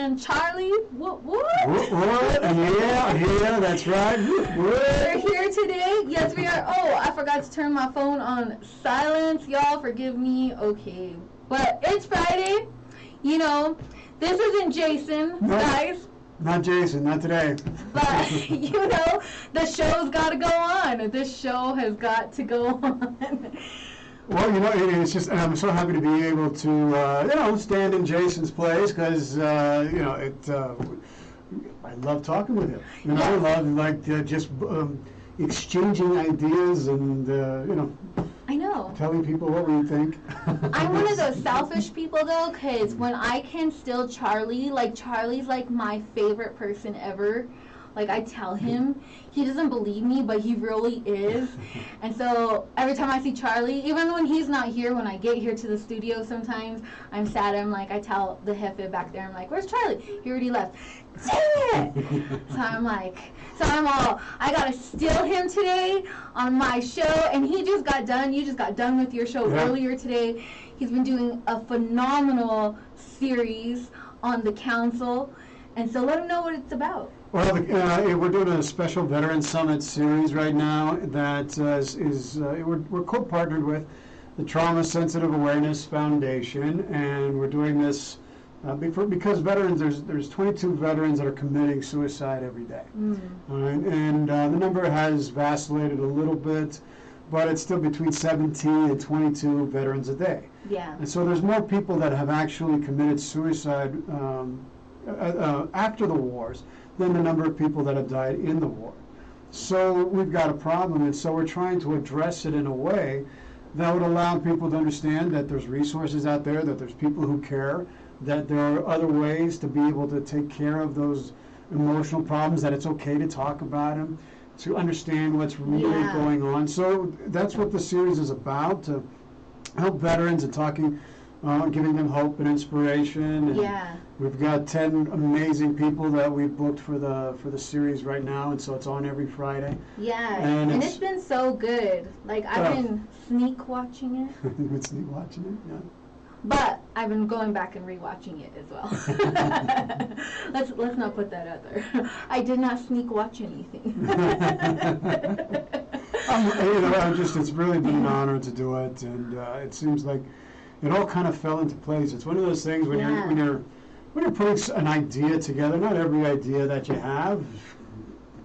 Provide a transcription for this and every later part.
and Charlie. What? Yeah, that's right. We're here today. Yes, we are. Oh, I forgot to turn my phone on silence. Y'all, forgive me. Okay. But it's Friday. You know, this isn't Jason, guys. Not Jason, not today. But, you know, the show's got to go on. This show has got to go on. Well, you know, it's just, I'm so happy to be able to, stand in Jason's place because, I love talking with him. I love, just exchanging ideas and, I know. telling people what we think. I'm one of those selfish people, though, because when I can still Charlie's like my favorite person ever. Like, I tell him, he doesn't believe me, but he really is. And so every time I see Charlie, even when he's not here, when I get here to the studio sometimes, I'm sad. I'm like, I tell the jefe back there, I'm like, where's Charlie? He already left. Dang it! I got to steal him today on my show. And he just got done. You just got done with your show earlier today. He's been doing a phenomenal series on the council. And so let him know what it's about. Well, we're doing a special Veteran Summit series right now that we're co-partnered with the Trauma Sensitive Awareness Foundation, and we're doing this because veterans, there's 22 veterans that are committing suicide every day. All right? And the number has vacillated a little bit, but it's still between 17 and 22 veterans a day. Yeah. And so there's more people that have actually committed suicide after the wars than the number of people that have died in the war. So we've got a problem, and so we're trying to address it in a way that would allow people to understand that there's resources out there, that there's people who care, that there are other ways to be able to take care of those emotional problems, that it's okay to talk about them, to understand what's really going on. So that's what the series is about, to help veterans and talking, giving them hope and inspiration. And we've got 10 amazing people that we've booked for the series right now, and so it's on every Friday. Yeah, and it's been so good. Like, I've been sneak watching it. You've been sneak watching it, yeah. But I've been going back and rewatching it as well. Let's not put that out there. I did not sneak watch anything. It's really been an honor to do it, and it seems like it all kind of fell into place. It's one of those things when you're putting an idea together. Not every idea that you have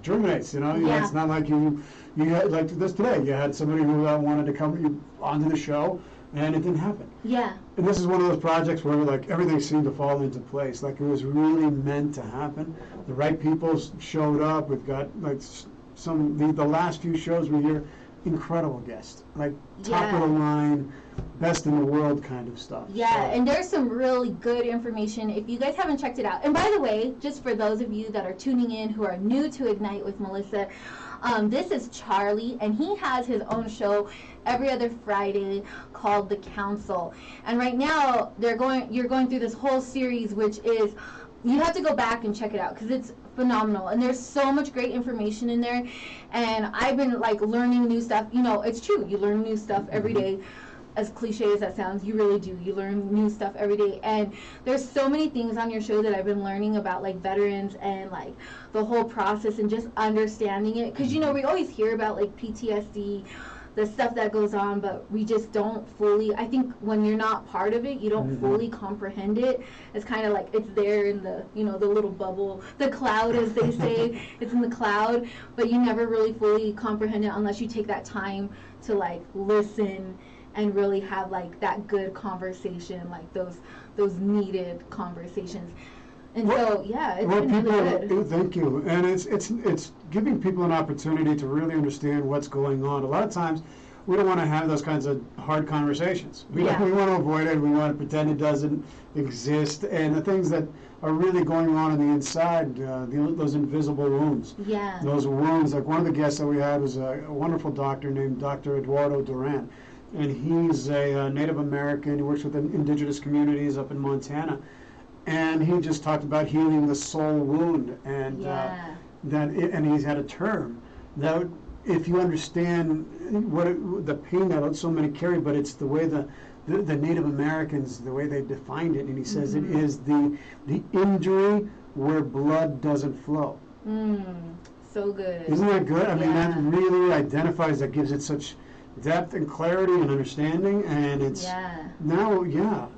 germinates. It's not like you had, like this today. You had somebody who wanted to come onto the show, and it didn't happen. Yeah. And this is one of those projects where everything seemed to fall into place. Like it was really meant to happen. The right people showed up. We've got the last few shows we hear incredible guests, top of the line, best in the world kind of stuff. Yeah, and there's some really good information if you guys haven't checked it out. And by the way, just for those of you that are tuning in who are new to Ignite with Melissa, this is Charlie, and he has his own show every other Friday called The Council. And right now, you're going through this whole series, which is, you have to go back and check it out because it's phenomenal, and there's so much great information in there. And I've been learning new stuff. It's true, you learn new stuff every day. As cliche as that sounds, you really do. You learn new stuff every day, and there's so many things on your show that I've been learning about, veterans and the whole process and just understanding it. Because we always hear about PTSD, the stuff that goes on, but we just don't fully. I think when you're not part of it, you don't fully comprehend it. It's kind of it's there in the the little bubble, the cloud, as they say. It's in the cloud, but you never really fully comprehend it unless you take that time to listen and really have that good conversation, those needed conversations. And it's been really good. Thank you. And it's giving people an opportunity to really understand what's going on. A lot of times we don't want to have those kinds of hard conversations. We want to avoid it. We want to pretend it doesn't exist. And the things that are really going on the inside, those invisible wounds. Yeah. Those wounds. Like one of the guests that we had was a wonderful doctor named Dr. Eduardo Duran. And he's a Native American. He works with indigenous communities up in Montana. And he just talked about healing the soul wound. And and he's had a term that if you understand the pain that so many carry, but it's the way the the Native Americans, the way they defined it, and he says it is the injury where blood doesn't flow. So good. Isn't that good? I mean, that really identifies, that gives it such depth and clarity and understanding, and it's now,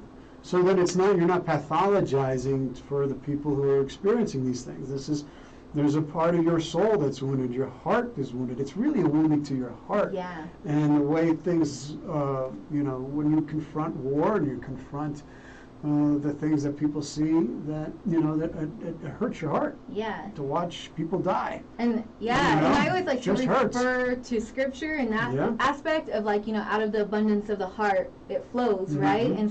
so that it's not, you're not pathologizing for the people who are experiencing these things. There's a part of your soul that's wounded, your heart is wounded. It's really a wounding to your heart. Yeah. And the way things, when you confront war and you confront the things that people see, that it hurts your heart. Yeah. To watch people die. And and I always like to refer to scripture in that aspect of out of the abundance of the heart it flows, right? And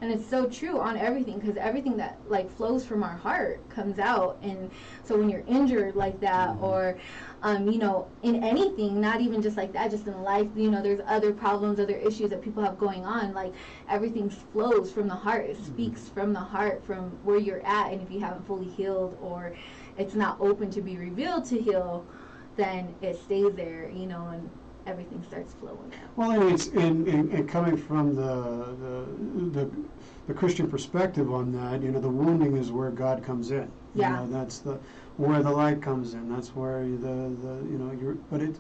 it's so true on everything, because everything that flows from our heart comes out. And so when you're injured like that, or in anything, not even just like that, just in life, there's other problems, other issues that people have going on, everything flows from the heart. It speaks from the heart, from where you're at. And if you haven't fully healed, or it's not open to be revealed to heal, then it stays there, and everything starts flowing out. Well, and it's in coming from the Christian perspective on that, the wounding is where God comes in. That's where the light comes in. That's where but a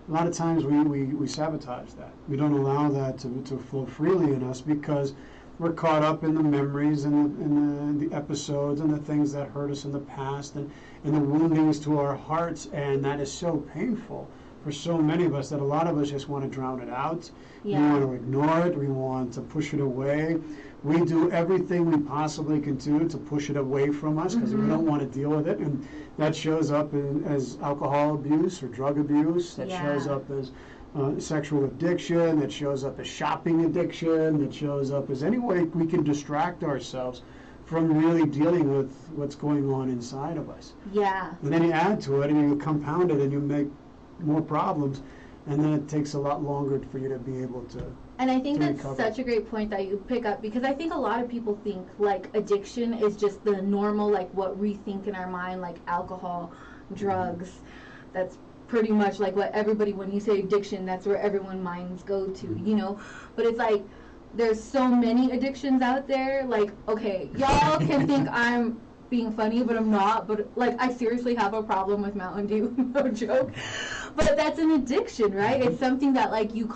lot of times we sabotage that. We don't allow that to flow freely in us, because we're caught up in the memories and the episodes and the things that hurt us in the past, and the woundings to our hearts, and that is so painful for so many of us that a lot of us just want to drown it out. We want to ignore it. We want to push it away. We do everything we possibly can do to push it away from us, because we don't want to deal with it. And that shows up as alcohol abuse or drug abuse. That shows up as sexual addiction. That shows up as shopping addiction. That shows up as any way we can distract ourselves from really dealing with what's going on inside of us. Yeah. And then you add to it, and you compound it, and you make more problems, and then it takes a lot longer for you to be able to. And I think that's such a great point that you pick up, because I think a lot of people think addiction is just the normal, what we think in our mind, alcohol, drugs. That's pretty much what everybody, when you say addiction, that's where everyone's minds go to, But it's there's so many addictions out there. Okay, y'all can think I'm being funny, but I'm not. But I seriously have a problem with Mountain Dew, no joke. But that's an addiction, right? It's something that you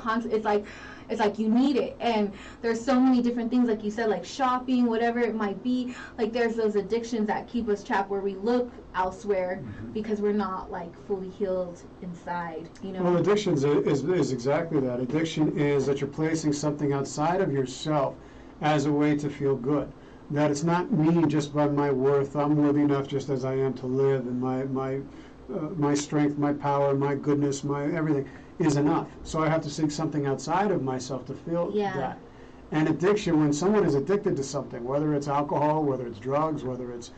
it's you need it. And there's so many different things, like you said, shopping, whatever it might be. There's those addictions that keep us trapped, where we look elsewhere because we're not fully healed inside, Well, addiction is exactly that. Addiction is that you're placing something outside of yourself as a way to feel good. That it's not me just by my worth. I'm worthy enough just as I am to live, and my strength, my power, my goodness, my everything is enough. So I have to seek something outside of myself to feel that. And addiction, when someone is addicted to something, whether it's alcohol, whether it's drugs, whether it's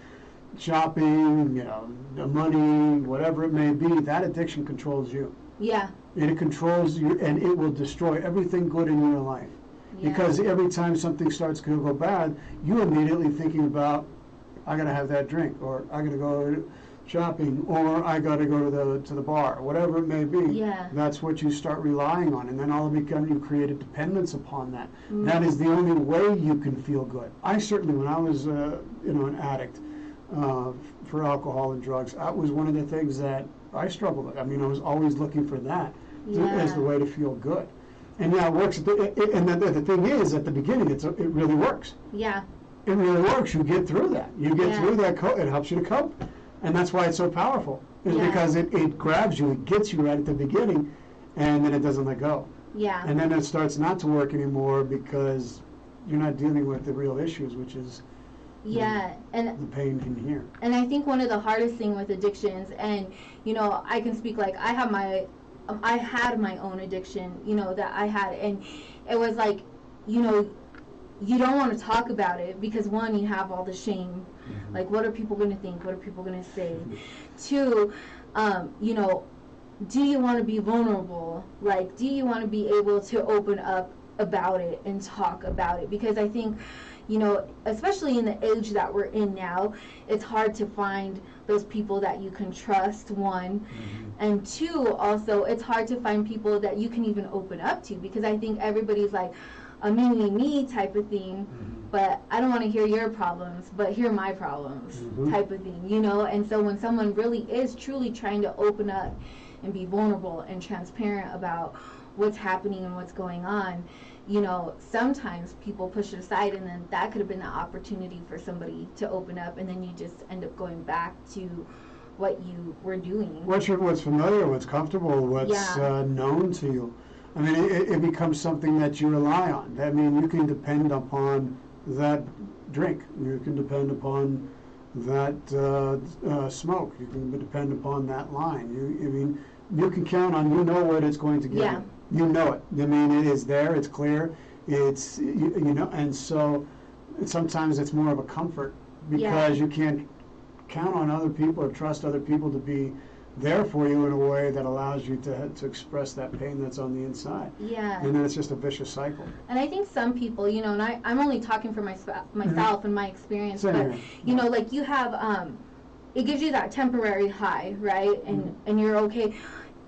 shopping, money, whatever it may be, that addiction controls you. Yeah. And it controls you, and it will destroy everything good in your life. Because every time something starts to go bad, you immediately thinking about, I got to have that drink, or I got to go shopping, or I got to go to the bar, whatever it may be. Yeah. That's what you start relying on, and then all of a sudden you create a dependence upon that. That is the only way you can feel good. I certainly, when I was an addict for alcohol and drugs, that was one of the things that I struggled with. I mean, I was always looking for that as the way to feel good. And it works. And the thing is, at the beginning, it really works. Yeah. It really works. You get through that. You get through that. It helps you to cope. And that's why it's so powerful. Is because it grabs you. It gets you right at the beginning, and then it doesn't let go. Yeah. And then it starts not to work anymore because you're not dealing with the real issues, which is and the pain in here. And I think one of the hardest thing with addictions, and I can speak I had my own addiction, that I had, and it was you don't want to talk about it because, one, you have all the shame, what are people going to think, what are people going to say? Two, do you want to be vulnerable? Do you want to be able to open up about it and talk about it? Because I think, especially in the age that we're in now, it's hard to find those people that you can trust, one. And two, also, it's hard to find people that you can even open up to, because I think everybody's a me type of thing. But I don't want to hear your problems, but hear my problems type of thing, you know? And so when someone really is truly trying to open up and be vulnerable and transparent about what's happening and what's going on, you know, sometimes people push it aside, and then that could have been the opportunity for somebody to open up, and then you just end up going back to what you were doing. What's familiar, what's comfortable, what's known to you. I mean, it becomes something that you rely on. I mean, you can depend upon that drink. You can depend upon that smoke. You can depend upon that line. You can count on, you know what it's going to give you. You know it. I mean, it is there. It's clear. It's, you know, and so sometimes it's more of a comfort because you can't count on other people or trust other people to be there for you in a way that allows you to express that pain that's on the inside. Yeah. And then it's just a vicious cycle. And I think some people, you know, and I'm only talking for myself and my experience, Same but, here. you know, like you have, it gives you that temporary high, right? And you're okay.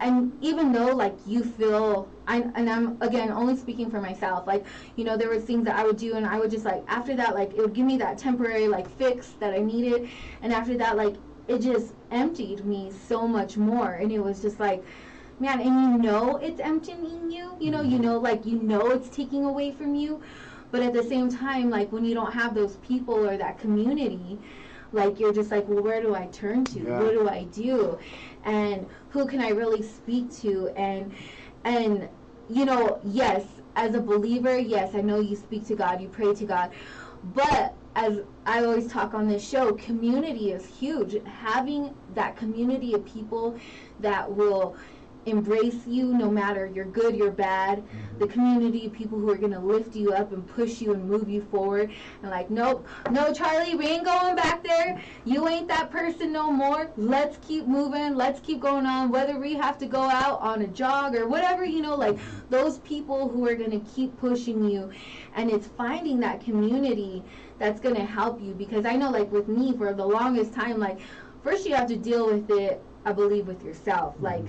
And even though, like, you feel, and I'm, again, only speaking for myself, like, you know, there was things that I would do, and I would just, like, after that, like, it would give me that temporary, like, fix that I needed, and after that, like, it just emptied me so much more, and it was just like, man, and you know it's emptying you, you know, like, you know it's taking away from you, but at the same time, like, when you don't have those people or that community, like, you're just like, well, where do I turn to? What do I do? And who can I really speak to? And you know, yes, as a believer, yes, I know you speak to God, you pray to God, but as I always talk on this show, community is huge. Having that community of people that will embrace you no matter you're good, you're bad, the community of people who are going to lift you up and push you and move you forward, and like, nope, no, Charlie, we ain't going back there, you ain't that person no more, let's keep moving, let's keep going on, whether we have to go out on a jog or whatever, you know, like, those people who are going to keep pushing you. And it's finding that community that's going to help you, because I know, like, with me, for the longest time, like, first you have to deal with it, I believe, with yourself. Like,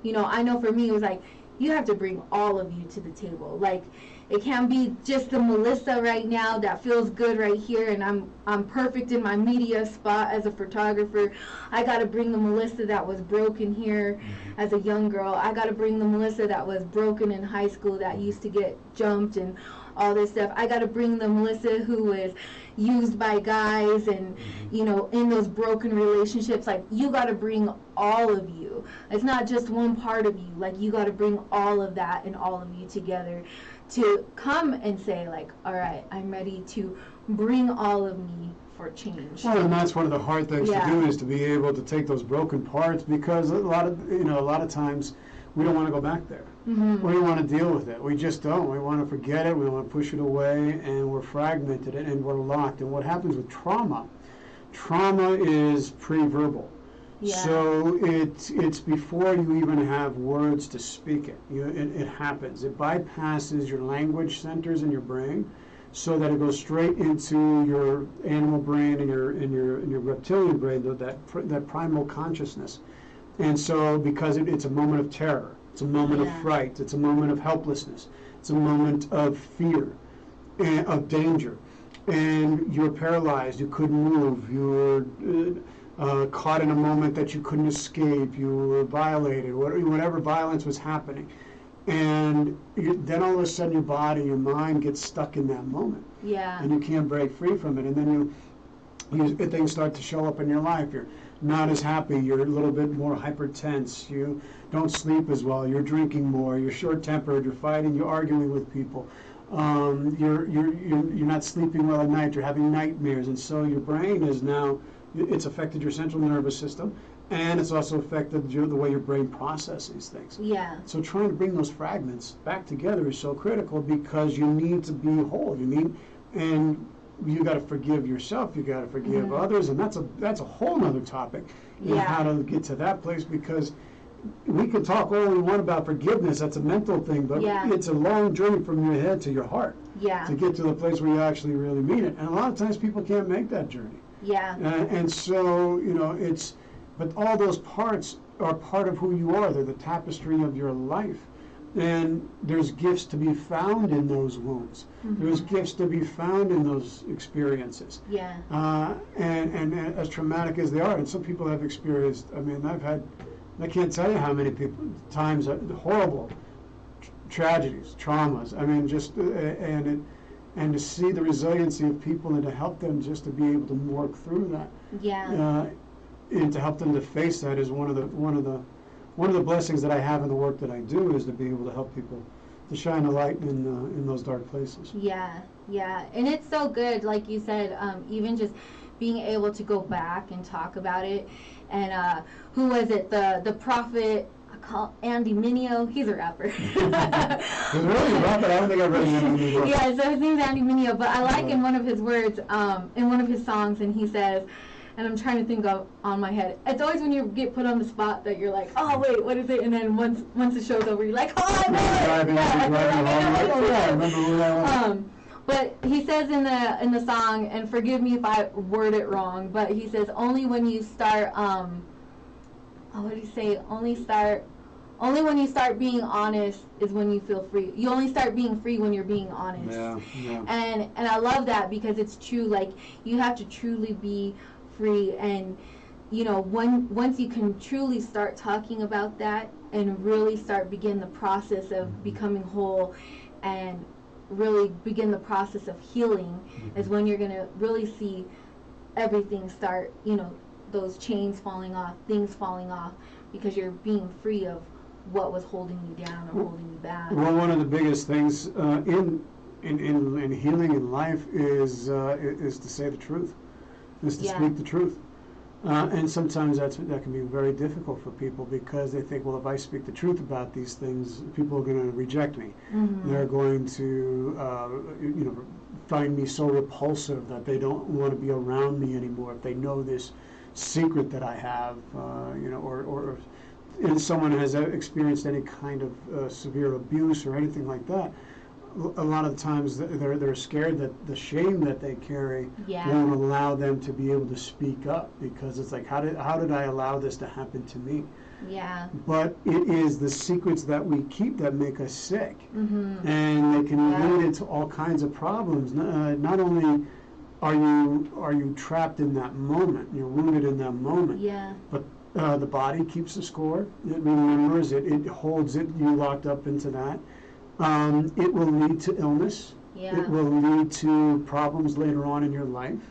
you know, I know for me, it was like, you have to bring all of you to the table. Like, it can't be just the Melissa right now that feels good right here, and I'm perfect in my media spot as a photographer. I got to bring the Melissa that was broken here as a young girl. I got to bring the Melissa that was broken in high school, that used to get jumped and all this stuff. I got to bring the Melissa who was used by guys and, you know, in those broken relationships. Like, you got to bring all of you. It's not just one part of you. Like, you got to bring all of that and all of you together to come and say, like, all right, I'm ready to bring all of me for change. Well, and that's one of the hard things to do, is to be able to take those broken parts, because a lot of times we don't want to go back there. We don't want to deal with it. We just don't. We want to forget it. We want to push it away, and we're fragmented and we're locked. And what happens with trauma? Trauma is pre-verbal. So it's before you even have words to speak it. It happens. It bypasses your language centers in your brain, so that it goes straight into your animal brain and your reptilian brain, that primal consciousness. And so, because it's a moment of terror, it's a moment of fright, it's a moment of helplessness, it's a moment of fear, and of danger, and you're paralyzed, you couldn't move, you were caught in a moment that you couldn't escape, you were violated, whatever violence was happening. And then all of a sudden your body, your mind gets stuck in that moment. And you can't break free from it. And then things start to show up in your life. You're not as happy, you're a little bit more hypertense, you don't sleep as well, you're drinking more, you're short-tempered, you're fighting, you're arguing with people, you're not sleeping well at night, you're having nightmares, and so your brain is now, it's affected your central nervous system, and it's also affected the way your brain processes things. So trying to bring those fragments back together is so critical, because you need to be whole. And you got to forgive yourself. You got to forgive others, and that's a whole nother topic. How to get to that place, because we can talk all we want about forgiveness. That's a mental thing, but it's a long journey from your head to your heart to get to the place where you actually really mean it. And a lot of times people can't make that journey. And so, you know, but all those parts are part of who you are. They're the tapestry of your life. And there's gifts to be found in those wounds. There's gifts to be found in those experiences. Yeah. And as traumatic as they are, and some people have experienced, I mean, I can't tell you how many times, horrible tragedies, traumas. I mean, just, and to see the resiliency of people and to help them just to be able to work through that. Yeah. And to help them to face that is one of the blessings that I have in the work that I do, is to be able to help people to shine a light in those dark places. Yeah, yeah, and it's so good, like you said, even just being able to go back and talk about it. And who was it? The prophet, I call Andy Mineo. He's a rapper. He's really a rapper. I don't think I've read Andy Mineo. Yeah, so his name's Andy Mineo, but I like in one of his words, in one of his songs, and he says, and I'm trying to think of on my head. It's always when you get put on the spot that you're like, oh wait, what is it? And then once the show's over, you're like, oh, I know it. I remember who that was. But he says in the song, and forgive me if I word it wrong, but he says only when you start, what did he say? Only when you start being honest is when you feel free. You only start being free when you're being honest. Yeah. And I love that, because it's true. Like, you have to truly be free, and you know, once you can truly start talking about that and really begin the process of becoming whole and really begin the process of healing, is when you're going to really see everything start, you know, those chains falling off, things falling off, because you're being free of what was holding you down or holding you back. Well, one of the biggest things in healing in life is to say the truth, is to speak the truth. And sometimes that can be very difficult for people, because they think, well, if I speak the truth about these things, people are going to reject me. They're going to, find me so repulsive that they don't want to be around me anymore if they know this secret that I have, or if someone has experienced any kind of severe abuse or anything like that. A lot of times they're scared that the shame that they carry won't allow them to be able to speak up, because it's like, how did I allow this to happen to me? Yeah. But it is the secrets that we keep that make us sick, and they can lead into all kinds of problems. Not only are you trapped in that moment, you're wounded in that moment, but the body keeps the score. It remembers it. It holds you locked up into that. It will lead to illness. It will lead to problems later on in your life.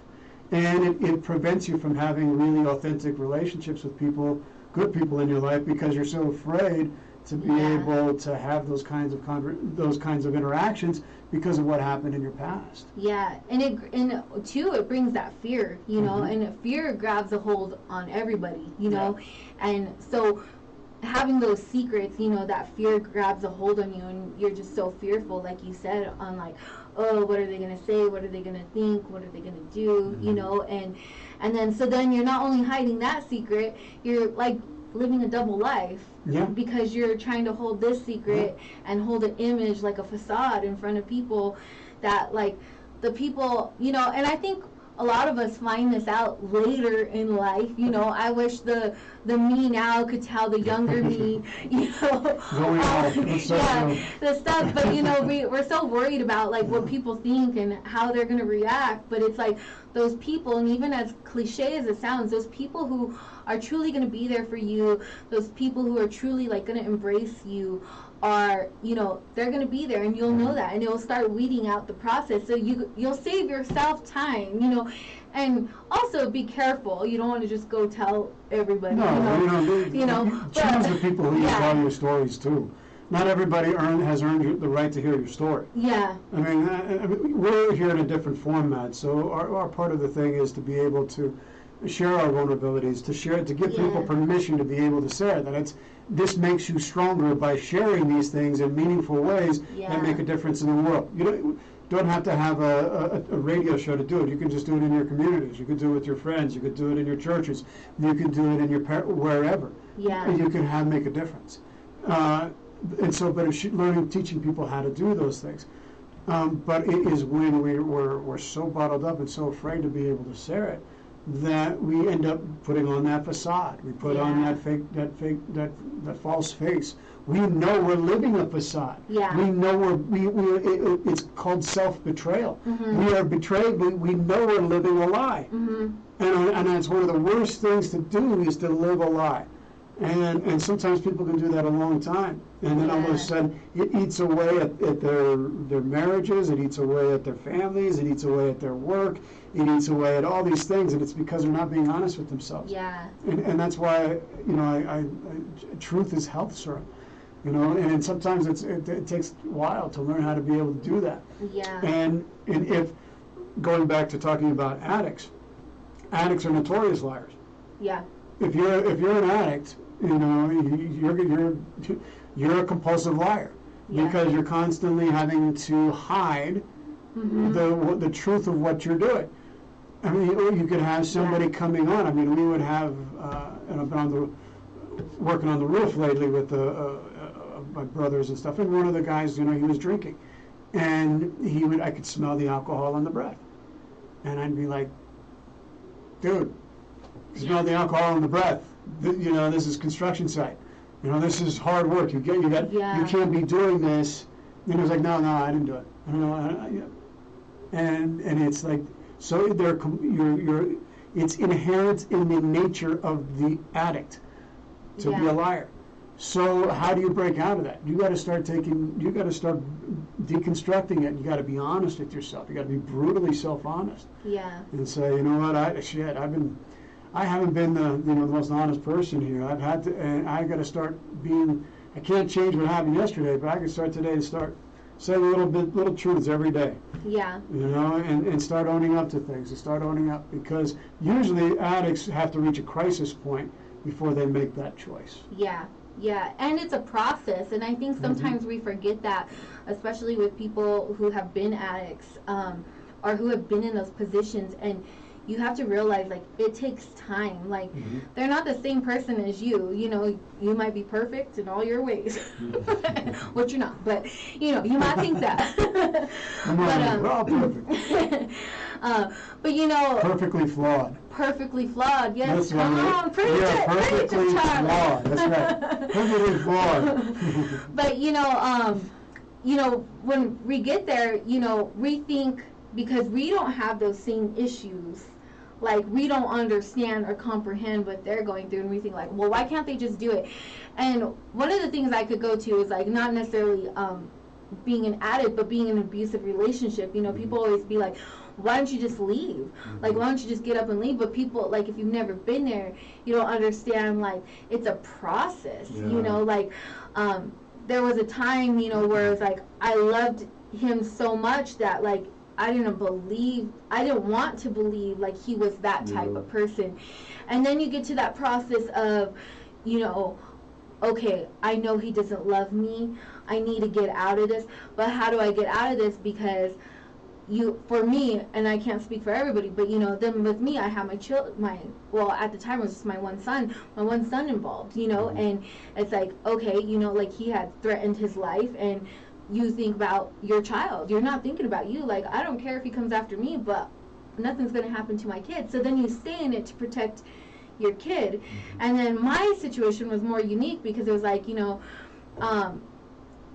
And it prevents you from having really authentic relationships with people, good people in your life, because you're so afraid to be able to have those kinds of interactions because of what happened in your past. Yeah, and it brings that fear, you know, and fear grabs a hold on everybody, you know, and so having those secrets, you know, that fear grabs a hold on you, and you're just so fearful, like you said, on like, oh, what are they going to say? What are they going to think? What are they going to do? You know, and then you're not only hiding that secret, you're like living a double life, because you're trying to hold this secret and hold an image, like a facade, in front of people that, like, the people, you know, and I think a lot of us find this out later in life. You know, I wish the me now could tell the younger me, you know, the stuff. But you know, we're so worried about like what people think and how they're gonna react. But it's like those people, and even as cliche as it sounds, those people who are truly gonna be there for you, those people who are truly like gonna embrace you, are, you know, they're going to be there, and you'll know that, and it will start weeding out the process, so you'll save yourself time, you know. And also be careful, you don't want to just go tell everybody. You know, choose the people who you tell your stories to. Not everybody has earned the right to hear your story. I mean, we're here in a different format, so our part of the thing is to be able to share our vulnerabilities, to give people permission to be able to say that this makes you stronger by sharing these things in meaningful ways that make a difference in the world. You don't have to have a radio show to do it. You can just do it in your communities. You can do it with your friends. You can do it in your churches. You can do it in your wherever. And you can make a difference. And so, but teaching people how to do those things. But it is when we're so bottled up and so afraid to be able to share it that we end up putting on that facade. We put on that false face. We know we're living a facade. Yeah. We know it's called self-betrayal. We are betrayed, but we know we're living a lie. And that's one of the worst things to do, is to live a lie. And sometimes people can do that a long time. And then all of a sudden, it eats away at their marriages, it eats away at their families, it eats away at their work, it eats away at all these things, and it's because they're not being honest with themselves. Yeah. And that's why, I truth is health serum. And sometimes it takes a while to learn how to be able to do that. Yeah. And if, going back to talking about addicts are notorious liars. Yeah. If you're an addict, you're a compulsive liar, because you're constantly having to hide the truth of what you're doing. I mean, you could have somebody coming on. I mean, we would have, and I've been working on the roof lately with my brothers and stuff, and one of the guys, he was drinking, and I could smell the alcohol on the breath, and I'd be like, dude, smell the alcohol in the breath. This is construction site. This is hard work. You can't be doing this. And he was like, no, I didn't do it. I don't know. And it's like, so it's inherent in the nature of the addict to be a liar. So how do you break out of that? You got to start deconstructing it. You got to be honest with yourself. You got to be brutally self-honest. Yeah. And say, you know what, I haven't been the most honest person here. I've had to, and I got to start being. I can't change what happened yesterday, but I can start today to start saying little truths every day. Yeah. And start owning up to things. And start owning up, because usually addicts have to reach a crisis point before they make that choice. Yeah. Yeah, and it's a process, and I think sometimes we forget that, especially with people who have been addicts, or who have been in those positions, and you have to realize, like, it takes time. Like, they're not the same person as you. You might be perfect in all your ways, which you're not, but, you might think that. We're all perfect. But, perfectly flawed. Perfectly flawed, yes. That's right. Come on, preach it, perfectly Charlie. flawed. That's right. Perfectly flawed. But, when we get there, we think, because we don't have those same issues, like, we don't understand or comprehend what they're going through, and we think, like, well, why can't they just do it? And one of the things I could go to is, like, not necessarily being an addict, but being in an abusive relationship. People always be like, why don't you just leave? Like, why don't you just get up and leave? But people, like, if you've never been there, you don't understand, like, it's a process. Like, there was a time, where it was like, I loved him so much that, like, I didn't want to believe, like, he was that type of person. And then you get to that process of, okay, I know he doesn't love me. I need to get out of this. But how do I get out of this? Because for me, and I can't speak for everybody, but then with me, I have well, at the time it was just my one son involved, and it's like, okay, like, he had threatened his life, and you think about your child. You're not thinking about you. Like, I don't care if he comes after me, but nothing's going to happen to my kid. So then you stay in it to protect your kid. And then my situation was more unique, because it was like,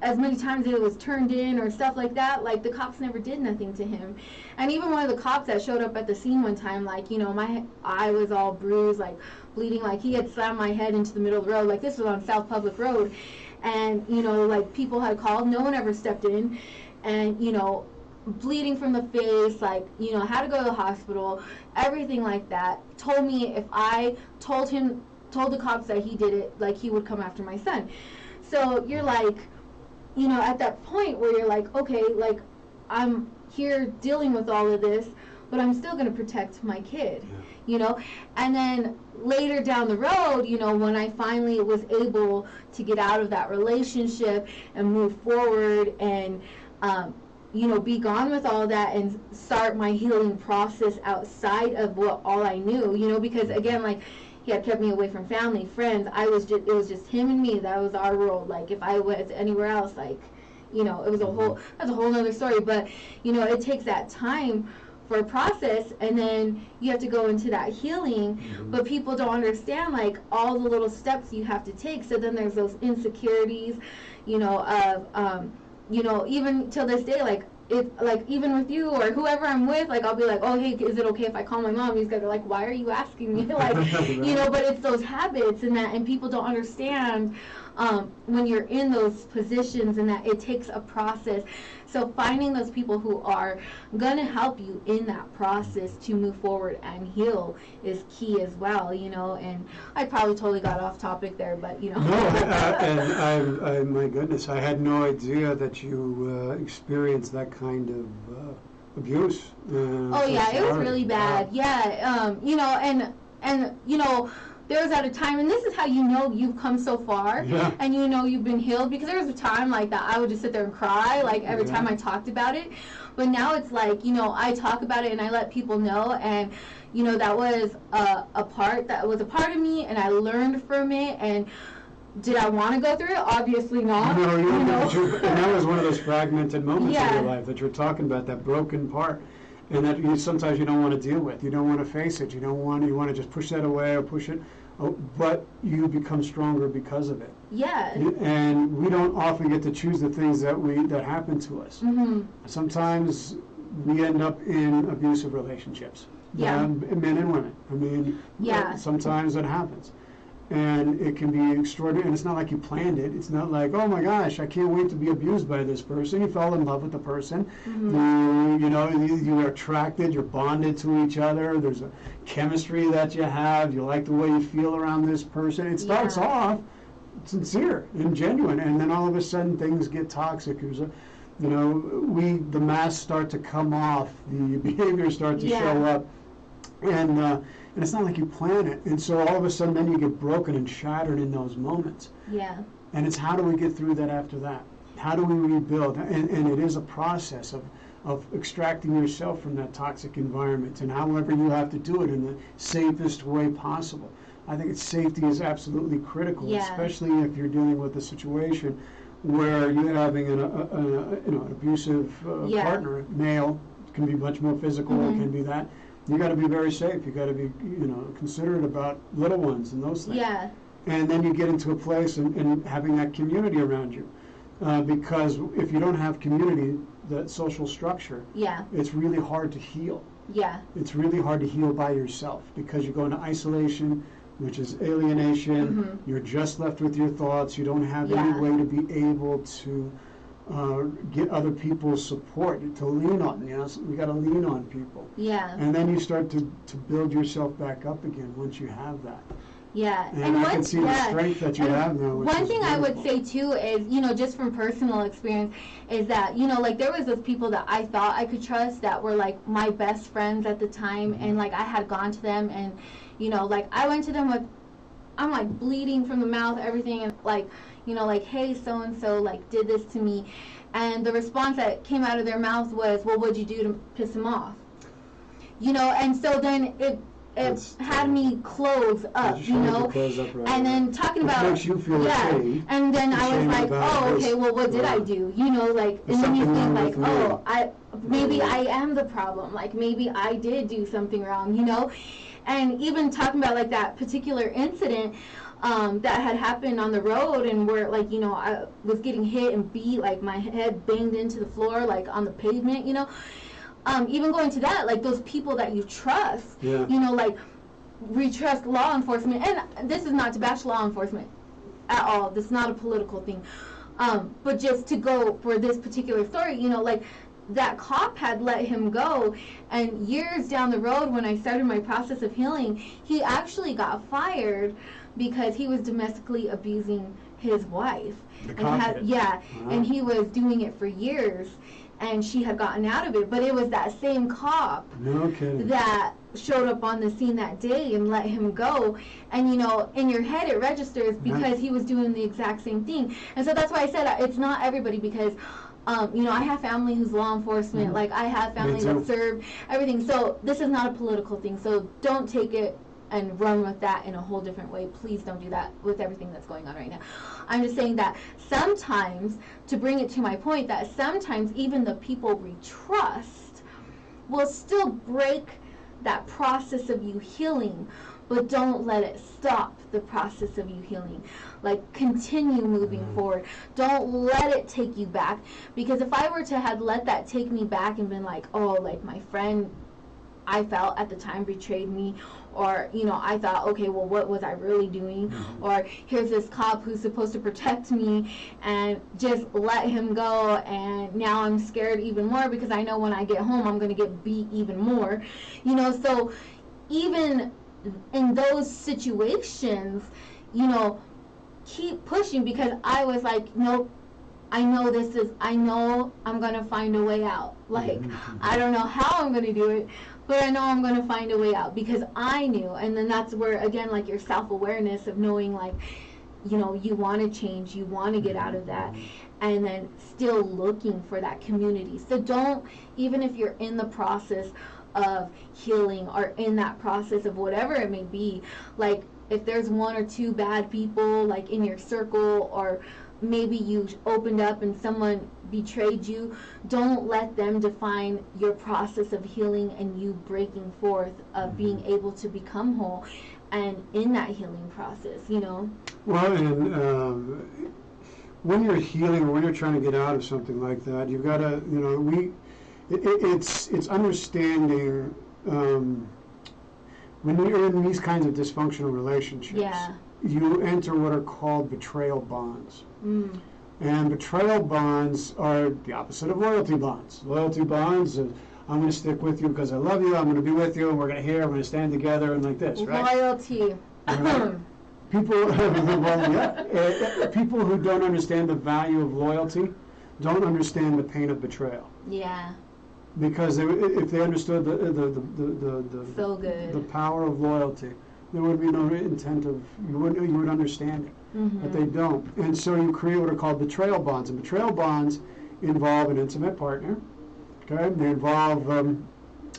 as many times it was turned in or stuff like that, like, the cops never did nothing to him. And even one of the cops that showed up at the scene one time, like, my eye was all bruised, like, bleeding, like, he had slammed my head into the middle of the road. Like, this was on South Public Road. And, like, people had called, no one ever stepped in, and, bleeding from the face, like, had to go to the hospital, everything like that. Told me if I told the cops that he did it, like, he would come after my son. So you're like, at that point where you're like, okay, like, I'm here dealing with all of this, but I'm still going to protect my kid, And then later down the road, when I finally was able to get out of that relationship and move forward and, be gone with all that and start my healing process outside of all I knew, because, again, like, he had kept me away from family, friends. It was just him and me. That was our world. Like, if I was anywhere else, like, it was that's a whole other story. But, it takes that time for a process, and then you have to go into that healing. But people don't understand like all the little steps you have to take. So then there's those insecurities, of even till this day, like even with you or whoever I'm with, like I'll be like, oh hey, is it okay if I call my mom? These guys are like, why are you asking me? Like, right. But it's those habits and people don't understand when you're in those positions, and that it takes a process. So finding those people who are going to help you in that process to move forward and heal is key as well, and I probably totally got off topic there, but No, and I my goodness, I had no idea that you experienced that kind of abuse. Oh yeah, it was really bad. Wow. Yeah, and there was at a time, and this is how you've come so far, and you've been healed, because there was a time like that I would just sit there and cry like every time I talked about it. But now it's like, I talk about it and I let people know, and that was a part of me, and I learned from it. And did I want to go through it? Obviously not. No, and that was one of those fragmented moments in your life that you're talking about, that broken part. And that sometimes you don't want to deal with. You don't want to face it. You want to just push that away or push it. But you become stronger because of it. Yeah. And we don't often get to choose the things that happen to us. Mm-hmm. Sometimes we end up in abusive relationships. Yeah. Men and women. I mean, sometimes it happens. And it can be extraordinary, and it's not like you planned it. It's not like, oh my gosh, I can't wait to be abused by this person. You fell in love with the person. Mm-hmm. You are attracted, you're bonded to each other. There's a chemistry that you have. You like the way you feel around this person. It starts off sincere and genuine, and then all of a sudden things get toxic. The masks start to come off, the behaviors start to show up, and it's not like you plan it. And so all of a sudden then you get broken and shattered in those moments. Yeah. And it's how do we get through that after that? How do we rebuild? And it is a process of extracting yourself from that toxic environment, and however you have to do it in the safest way possible. I think safety is absolutely critical, especially if you're dealing with a situation where you're having an abusive partner, male, can be much more physical, it can be that. You got to be very safe. You got to be, considerate about little ones and those things. Yeah. And then you get into a place and having that community around you, because if you don't have community, that social structure, it's really hard to heal. Yeah. It's really hard to heal by yourself, because you go into isolation, which is alienation. Mm-hmm. You're just left with your thoughts. You don't have any way to be able to get other people's support to lean on. So we got to lean on people. Yeah. And then you start to build yourself back up again once you have that. Yeah. And I can see the strength that you have now. One thing I would say too is, just from personal experience, is that, like there was those people that I thought I could trust that were like my best friends at the time, and like I had gone to them, and like I went to them with, I'm like bleeding from the mouth, everything, and like, hey, so-and-so like did this to me. And the response that came out of their mouth was, well, what'd you do to piss him off? And so then it had me close up, and then talking about, makes you feel ashamed, and then I was like, oh, okay, well, what did I do? Like, and then you think like, oh, maybe I am the problem, like maybe I did do something wrong, and even talking about like that particular incident that had happened on the road, and where like I was getting hit and beat, like my head banged into the floor, like on the pavement, even going to that, like those people that you trust, like we trust law enforcement, and this is not to bash law enforcement at all, this is not a political thing, but just to go for this particular story, like that cop had let him go, and years down the road when I started my process of healing, he actually got fired because he was domestically abusing his wife. And he was doing it for years, and she had gotten out of it, but it was that same cop that showed up on the scene that day and let him go. And in your head it registers because he was doing the exact same thing. And so that's why I said it's not everybody, because I have family who's law enforcement, like I have family that serve, everything. So this is not a political thing, so don't take it and run with that in a whole different way. Please don't do that with everything that's going on right now. I'm just saying that sometimes, to bring it to my point, that sometimes even the people we trust will still break that process of you healing, but don't let it stop the process of you healing. Like, continue moving forward. Don't let it take you back, because if I were to have let that take me back and been like, oh, like my friend I felt at the time betrayed me, or I thought, okay, well, what was I really doing? Or here's this cop who's supposed to protect me, and just let him go, and now I'm scared even more because I know when I get home I'm going to get beat even more. So even in those situations, keep pushing, because I was like, nope, I know I'm going to find a way out. Like, I don't know how I'm going to do it, but I know I'm going to find a way out, because I knew. And then that's where, again, like, your self-awareness of knowing, like, you want to change, you want to get out of that, and then still looking for that community. So don't, even if you're in the process of healing or in that process of whatever it may be, like, if there's one or two bad people, like, in your circle, or maybe you opened up and someone betrayed you, don't let them define your process of healing and you breaking forth of being able to become whole and in that healing process. Well, and when you're healing or when you're trying to get out of something like that, you've got to, it's understanding when you're in these kinds of dysfunctional relationships. Yeah. You enter what are called betrayal bonds. And betrayal bonds are the opposite of loyalty bonds. Loyalty bonds is, I'm going to stick with you because I love you, I'm going to be with you, and we're going to we're going to stand together, and like this, right? Loyalty. Right? People who don't understand the value of loyalty don't understand the pain of betrayal. Yeah. Because if they understood So good. the power of loyalty, there would be no intent of, you would understand it. But they don't. And so you create what are called betrayal bonds. And betrayal bonds involve an intimate partner. Okay? They involve an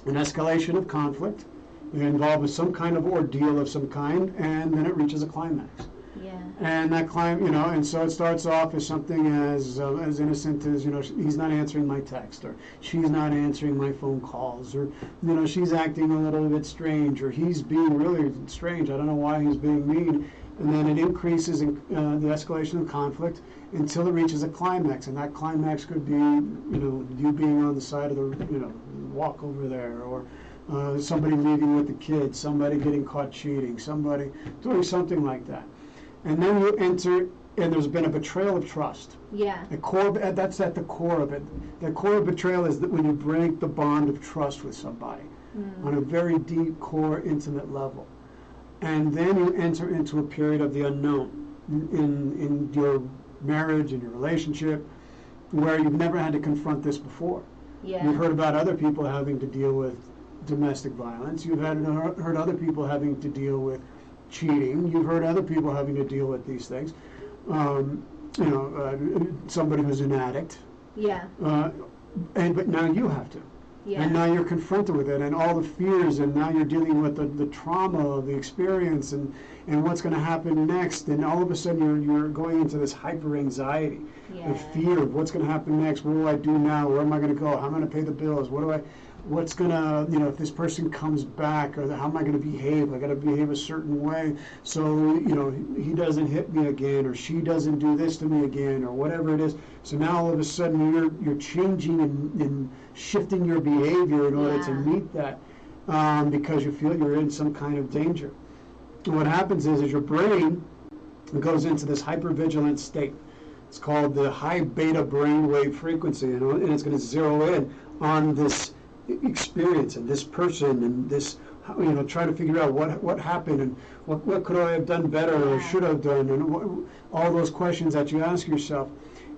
escalation of conflict. They involve some kind of ordeal of some kind, and then it reaches a climax. Yeah. And that and so it starts off as something as innocent as, he's not answering my text, or she's not answering my phone calls, or, she's acting a little bit strange, or he's being really strange. I don't know why he's being mean. And then it increases in the escalation of conflict until it reaches a climax. And that climax could be, you being on the side of the, walk over there, or somebody leaving with the kids, somebody getting caught cheating, somebody doing something like that. And then you enter, and there's been a betrayal of trust. Yeah. That's at the core of it. The core of betrayal is that when you break the bond of trust with somebody on a very deep, core, intimate level. And then you enter into a period of the unknown in your marriage, in your relationship, where you've never had to confront this before. Yeah. You've heard about other people having to deal with domestic violence. You've heard other people having to deal with cheating. You've heard other people having to deal with these things. Somebody who's an addict. Yeah. But now you have to. Yeah. And now you're confronted with it, and all the fears, and now you're dealing with the trauma of the experience, and what's going to happen next, and all of a sudden you're going into this hyper anxiety, and fear of what's going to happen next. What do I do now? Where am I going to go? How am I going to pay the bills? What's going to, if this person comes back, or how am I going to behave? I got to behave a certain way so, he doesn't hit me again, or she doesn't do this to me again, or whatever it is. So now all of a sudden you're changing and shifting your behavior in order to meet that, because you feel you're in some kind of danger. And what happens is your brain goes into this hypervigilant state. It's called the high beta brainwave frequency, and it's going to zero in on this experience and this person and this, try to figure out what happened and what could I have done better or should have done, and all those questions that you ask yourself.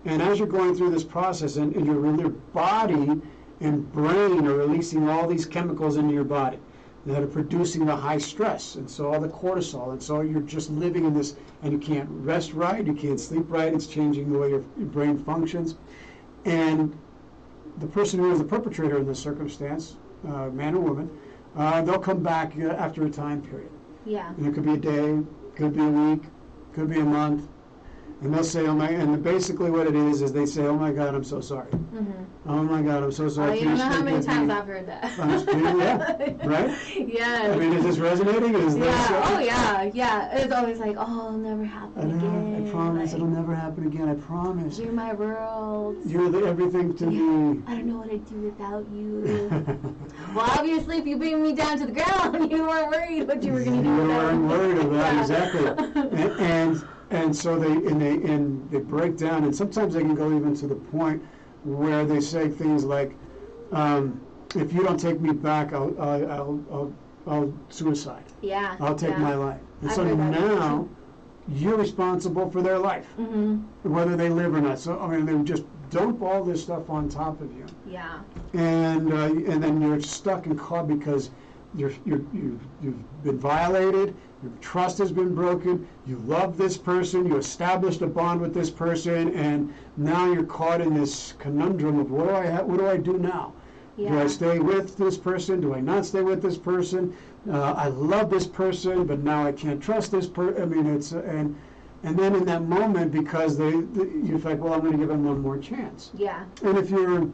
And as you're going through this process, and your body and brain are releasing all these chemicals into your body that are producing the high stress, and so all the cortisol, and so you're just living in this, and you can't rest right, you can't sleep right, it's changing the way your brain functions. And the person who is the perpetrator in this circumstance, man or woman, they'll come back after a time period. Yeah. And it could be a day, could be a week, could be a month, and they'll say, oh my, and basically what it is they say, oh my God, I'm so sorry. Oh my God, I'm so sorry. Oh, you don't know how many times I've heard that. Yeah, right? Yeah. I mean, is this resonating? Is this, oh yeah. It's always like, oh, it'll never happen again. I promise, like, it'll never happen again. I promise. You're my world. You're everything to me. I don't know what I'd do without you. Well, obviously, if you bring me down to the ground, you weren't worried what you were going to do You without weren't me. worried about exactly. And so they break down, and sometimes they can go even to the point where they say things like, if you don't take me back, I'll suicide. Yeah. I'll take my life. And I've so heard that now too. you're responsible for their life, whether they live or not. So I mean, they just dump all this stuff on top of you. Yeah. And then you're stuck and caught because you've been violated. Your trust has been broken. You love this person. You established a bond with this person, and now you're caught in this conundrum of what do I do now? Yeah. Do I stay with this person? Do I not stay with this person? I love this person, but now I can't trust this person. I mean, it's and then in that moment, because you're like, well, I'm going to give them one more chance. Yeah. And if you're an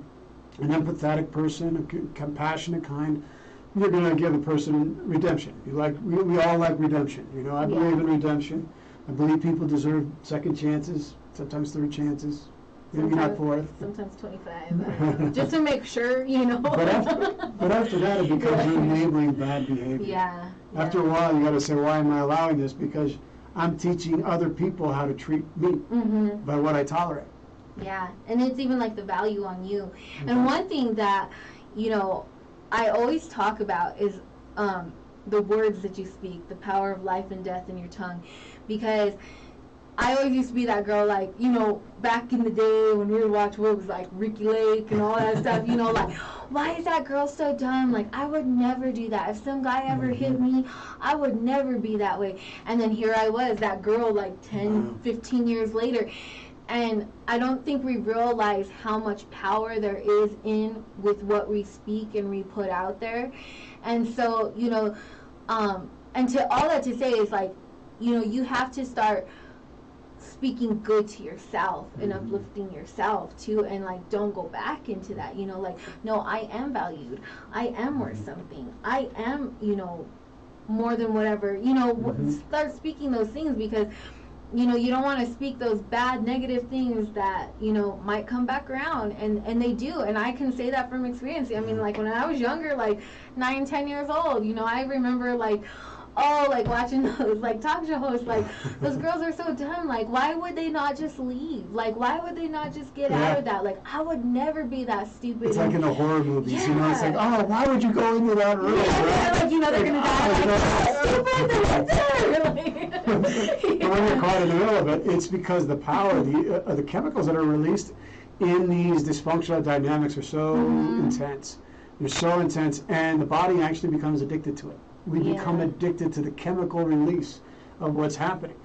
empathetic person, a compassionate kind, you're going to give a person redemption. We all like redemption. You know, I believe in redemption. I believe people deserve second chances, sometimes third chances, maybe not fourth. Sometimes 25, just to make sure, you know. But after that, it becomes you enabling bad behavior. Yeah. After a while, you got to say, why am I allowing this? Because I'm teaching other people how to treat me by what I tolerate. Yeah, and it's even like the value on you. And one thing that, you know, I always talk about is the words that you speak, the power of life and death in your tongue. Because I always used to be that girl, like, you know, back in the day when we would watch what was like Ricky Lake and all that stuff, you know, like, why is that girl so dumb? Like, I would never do that. If some guy ever hit me, I would never be that way. And then here I was, that girl, like 10, 15 years later. And I don't think we realize how much power there is with what we speak and we put out there. And so, you know, and to all that to say is like, you know, you have to start speaking good to yourself and uplifting yourself too, and like don't go back into that, you know, like, no, I am valued, I am worth something, I am, you know, more than whatever, you know, start speaking those things, because you know, you don't want to speak those bad, negative things that, you know, might come back around, and they do, and I can say that from experience. I mean, like, when I was younger, like 9, 10 years old, you know, I remember, like, like, watching those, like, talk show hosts, like, those girls are so dumb, like, why would they not just leave? Like, why would they not just get out of that? Like, I would never be that stupid. It's like in the horror movies, you know, it's like, oh, why would you go into that room? Yeah, like, you know, they're going to die, like, But when you're caught in the middle of it, it's because the power, the chemicals that are released in these dysfunctional dynamics are so intense. They're so intense, and the body actually becomes addicted to it. We become addicted to the chemical release of what's happening,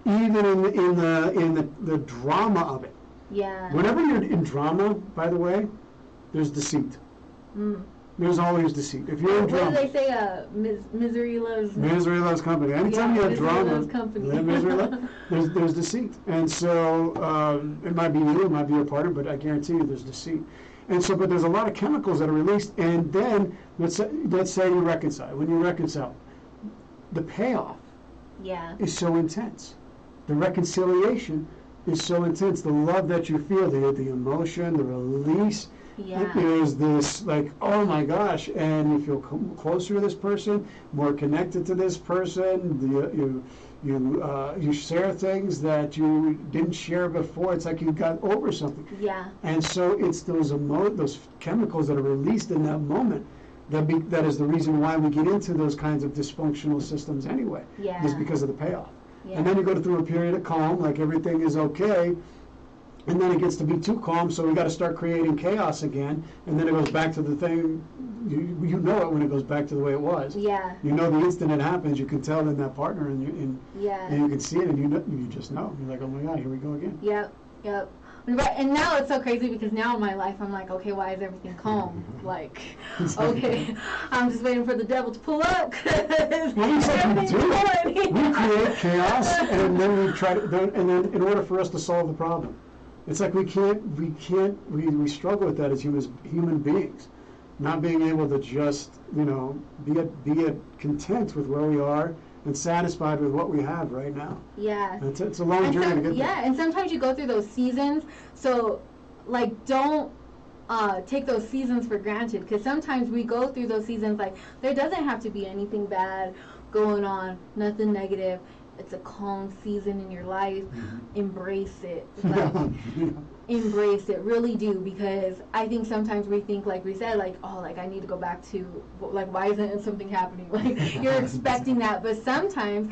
even in the drama of it. Yeah. Whenever you're in drama, by the way, there's deceit. There's always deceit. If you're in drama, what do they say? Misery loves company. Anytime you have drama, there's deceit. And so it might be you, it might be your partner, but I guarantee you there's deceit. And so, but there's a lot of chemicals that are released, and then let's say you reconcile. When you reconcile, the payoff is so intense. The reconciliation is so intense. The love that you feel, the emotion, the release. There's this, like, oh my gosh, and you feel closer to this person, more connected to this person. You share things that you didn't share before. It's like you got over something. Yeah. And so it's those chemicals that are released in that moment that is the reason why we get into those kinds of dysfunctional systems anyway. Yeah. Is because of the payoff. Yeah. And then you go through a period of calm, like everything is okay. And then it gets to be too calm, so we got to start creating chaos again. And then it goes back to the thing. You know it when it goes back to the way it was. Yeah. You know the instant it happens, you can tell in that partner, and you can see it, and you just know. You're like, oh my God, here we go again. Yep. Right, and now it's so crazy because now in my life I'm like, okay, why is everything calm? Like, okay, I'm just waiting for the devil to pull up because Well, it's like we everything's do. going. We create chaos, and then we try to, and then in order for us to solve the problem, it's like we struggle with that as human beings, not being able to just, be content with where we are and satisfied with what we have right now. Yeah. It's a long journey to get there. Yeah, and sometimes you go through those seasons, so like don't take those seasons for granted, because sometimes we go through those seasons like there doesn't have to be anything bad going on, nothing negative. It's a calm season in your life. Embrace it. Like, embrace it, really do, because I think sometimes we think, like we said, like, oh, like I need to go back to, like, why isn't something happening? Like, you're expecting that, but sometimes,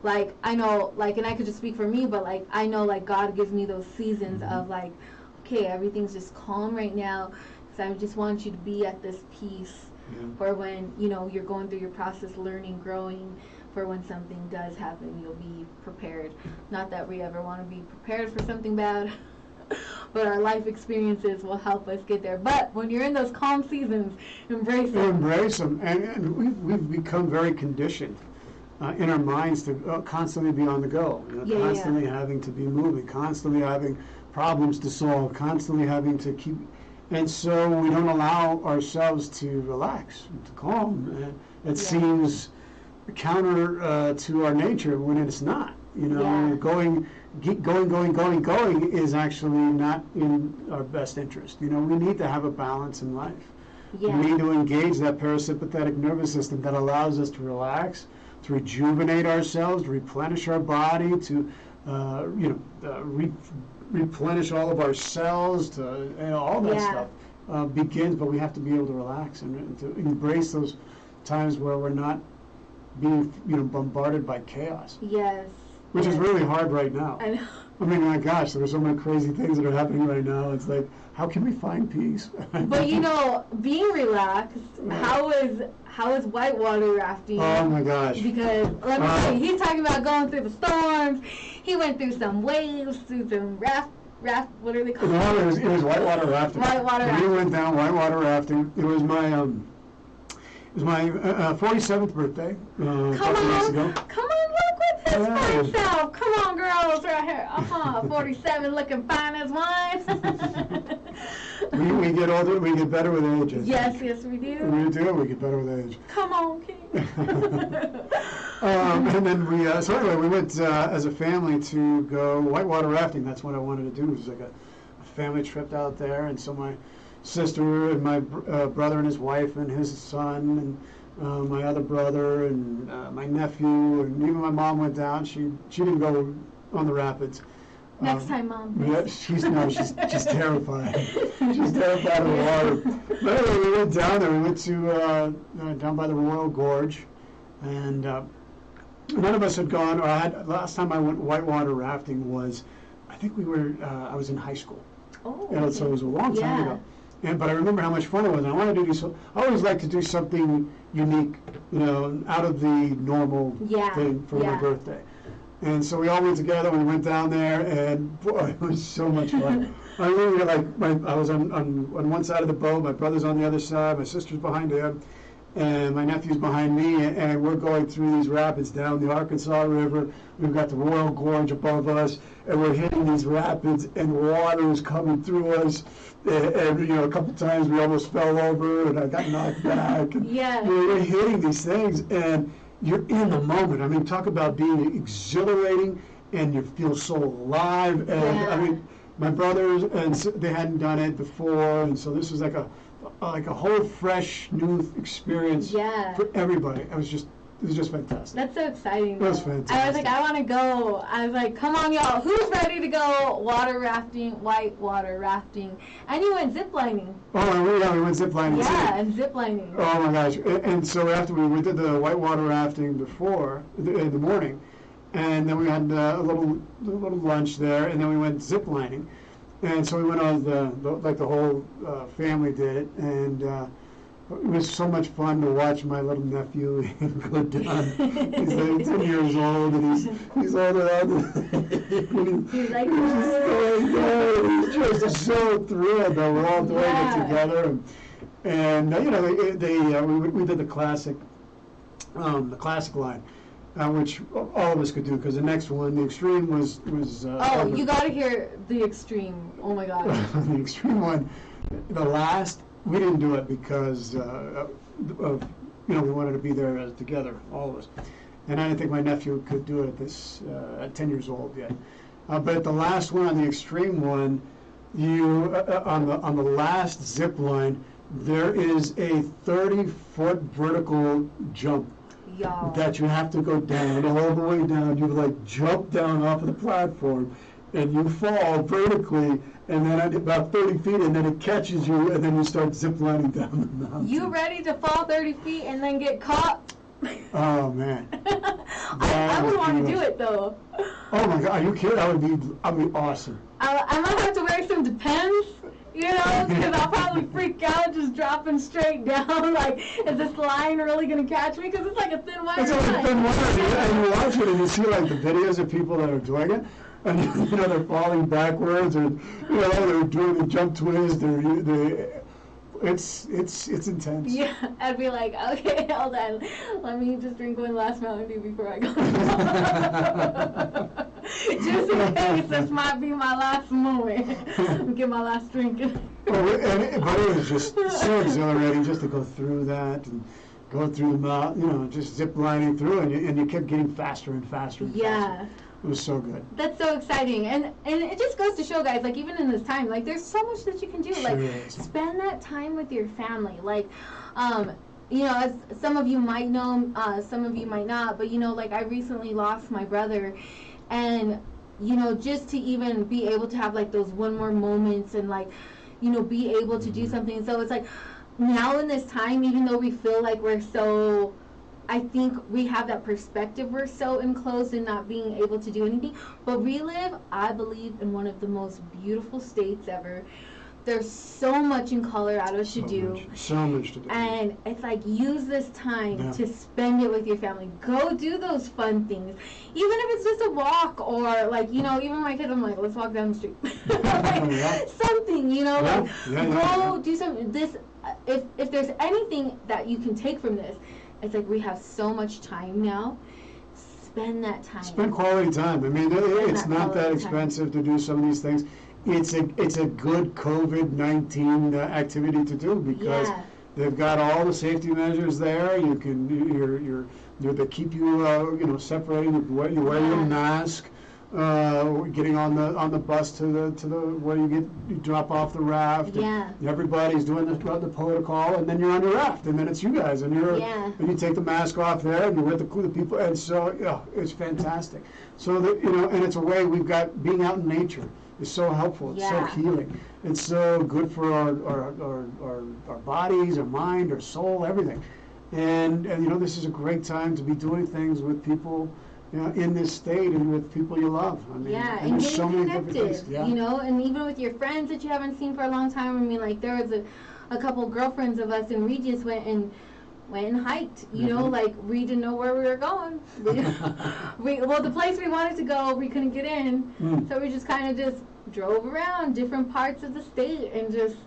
like, I know, like, and I could just speak for me, but like I know, like, God gives me those seasons of like, okay, everything's just calm right now, because I just want you to be at this peace for when you're going through your process, learning, growing. For when something does happen, you'll be prepared. Not that we ever want to be prepared for something bad, but our life experiences will help us get there. But when you're in those calm seasons, embrace them. Embrace them, and we've become very conditioned in our minds to constantly be on the go, constantly having to be moving, constantly having problems to solve, constantly having to keep, and so we don't allow ourselves to relax, to calm. And it seems counter to our nature when it's not. Going is actually not in our best interest. We need to have a balance in life. We need to engage that parasympathetic nervous system that allows us to relax, to rejuvenate ourselves, to replenish our body, to replenish all of our cells, to all that stuff begins. But we have to be able to relax and to embrace those times where we're not being bombarded by chaos. Yes. Which is really hard right now. I know. I mean, my gosh, there are so many crazy things that are happening right now. It's like, how can we find peace? But being relaxed, how is whitewater rafting? Oh my gosh. Because let me tell you, he's talking about going through the storms. He went through some waves, through some raft. What are they called? No, it was whitewater rafting. Whitewater rafting. We went down whitewater rafting. It was my 47th birthday. A couple weeks ago. Come on, look with his fine self. Come on, girls, right here. 47, looking fine as wine. We get older, we get better with age. Yes, we do. We do, we get better with age. Come on, King. And then so anyway, we went as a family to go whitewater rafting. That's what I wanted to do. It was like a family trip out there, and so my sister and my brother and his wife and his son and my other brother and my nephew, and even my mom went down. She didn't go on the rapids. Next time, Mom. Yeah, she's terrified. She's terrified of the water. But anyway, we went down there. We went to down by the Royal Gorge, and none of us had gone. Last time I went whitewater rafting was, I think I was in high school. Oh. Okay. So it was a long time ago. But I remember how much fun it was. And I wanted to do so. I always like to do something unique, out of the normal thing for my birthday. And so we all went together. We went down there, and boy, it was so much fun. I really I was on one side of the boat. My brother's on the other side. My sister's behind him, and my nephew's behind me. And we're going through these rapids down the Arkansas River. We've got the Royal Gorge above us, and we're hitting these rapids, and water is coming through us. And a couple times we almost fell over, and I got knocked back. And we're hitting these things, and you're in the moment. I mean, talk about being exhilarating, and you feel so alive. And I mean, my brothers, and they hadn't done it before, and so this was like a whole fresh new experience for everybody. It was just fantastic. That's so exciting. It was fantastic. I was like, I want to go. I was like, come on, y'all. Who's ready to go whitewater rafting? And you went ziplining. Oh, yeah, we went ziplining. Yeah, and ziplining. Oh, my gosh. And so after we did the whitewater rafting in the morning, and then we had a little lunch there, and then we went ziplining. And so we went on the whole family did it, and it was so much fun to watch my little nephew go down. He's like 10 years old, and he's older than He's like, he's just so thrilled that we're all doing it together. And you know, we did the classic line, which all of us could do, because the next one, the extreme, was. Oh, you gotta hear the extreme! Oh my God. The extreme one, the last. We didn't do it because of, we wanted to be there together, all of us. And I didn't think my nephew could do it at 10 years old yet. But the last one, on the extreme one, on the last zip line, there is a 30-foot vertical jump. Y'all. That you have to go down, all the way down. You like jump down off of the platform, and you fall vertically, and then at about 30 feet, and then it catches you, and then you start ziplining down the mountain. You ready to fall 30 feet and then get caught? Oh, man. I would want to do it, though. Oh, my God. Are you kidding? I'd be awesome. I might have to wear some Depends, you know, because I'll probably freak out just dropping straight down. Like, is this line really going to catch me? Because it's like a thin wire. It's like a thin wire, and you watch it, and you see, like, the videos of people that are doing it. And you know, they're falling backwards, or they're doing the jump twist. It's intense. Yeah, I'd be like, okay, hold on, let me just drink one last Mountain Dew before I go. Just in case this might be my last moment. Get my last drink. But it was just so exhilarating just to go through that and go through the mountain, just zip lining through, and you kept getting faster and faster and faster. It was so good. That's so exciting. And it just goes to show, guys, like, even in this time, like, there's so much that you can do. Like, spend that time with your family. Like, as some of you might know, some of you might not, but, like, I recently lost my brother. And, just to even be able to have, like, those one more moments and, like, be able to do something. So it's like, now in this time, even though we feel like we're so... I think we have that perspective, we're so enclosed and not being able to do anything. But we live, I believe, in one of the most beautiful states ever. There's so much in Colorado to do. So much to do. And it's like, use this time to spend it with your family. Go do those fun things. Even if it's just a walk, or like, even my kids, I'm like, let's walk down the street. Something, go do something. If there's anything that you can take from this, it's like, we have so much time now. Spend that time. Spend quality time. I mean, it's not that expensive to do some of these things. It's a good COVID-19 activity to do, because they've got all the safety measures there. You can they keep you separating. You wear your mask. Getting on the bus to the where you drop off the raft. And everybody's doing the protocol, and then you're on the raft, and then it's you guys, and and you take the mask off there, and you're with the people, and so it's fantastic. So that and it's a way we've got, being out in nature is so helpful. It's so healing. It's so good for our bodies, our mind, our soul, everything. And this is a great time to be doing things with people. In this state, and with people you love. I mean, and getting so connected, and even with your friends that you haven't seen for a long time. I mean, like, there was a couple girlfriends of us, and we just went and hiked, like, we didn't know where we were going. The place we wanted to go, we couldn't get in, so we just kind of just drove around different parts of the state, and just,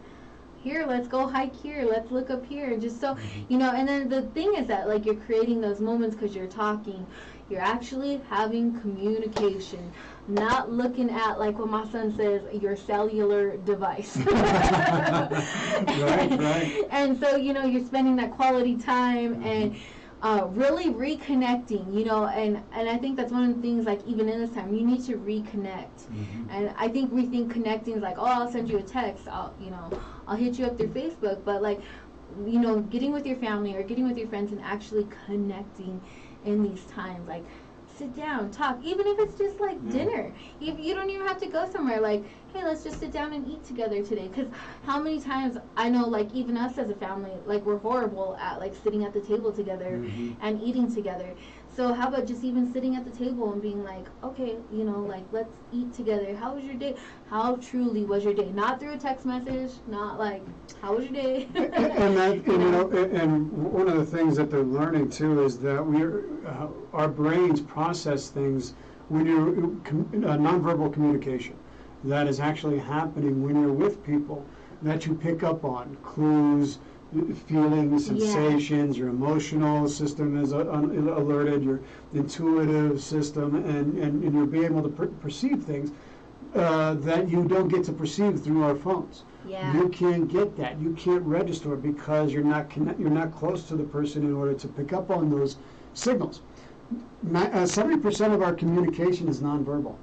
here, let's go hike here, let's look up here, and just so, and then the thing is that, like, you're creating those moments because you're talking. You're actually having communication, not looking at, like what my son says, your cellular device. Right. And so, you're spending that quality time and really reconnecting, and I think that's one of the things, like, even in this time, you need to reconnect. And I think we think connecting is like, oh, I'll send you a text, I'll hit you up through Facebook, but, like, getting with your family or getting with your friends and actually connecting in these times, like, sit down, talk, even if it's just like dinner. You don't even have to go somewhere. Like, hey, let's just sit down and eat together today. Because how many times, I know, like, even us as a family, like, we're horrible at, like, sitting at the table together and eating together. So how about just even sitting at the table and being like, okay, you know, like, let's eat together. How was your day? How truly was your day? Not through a text message, not like, how was your day? And one of the things that they're learning too is that our brains process things when you're nonverbal communication. That is actually happening when you're with people that you pick up on clues, feelings, sensations. Your emotional system is alerted, your intuitive system, and you'll be able to perceive things that you don't get to perceive through our phones. Yeah. You can't get that. You can't register it because you're not close to the person in order to pick up on those signals. 70% of our communication is nonverbal,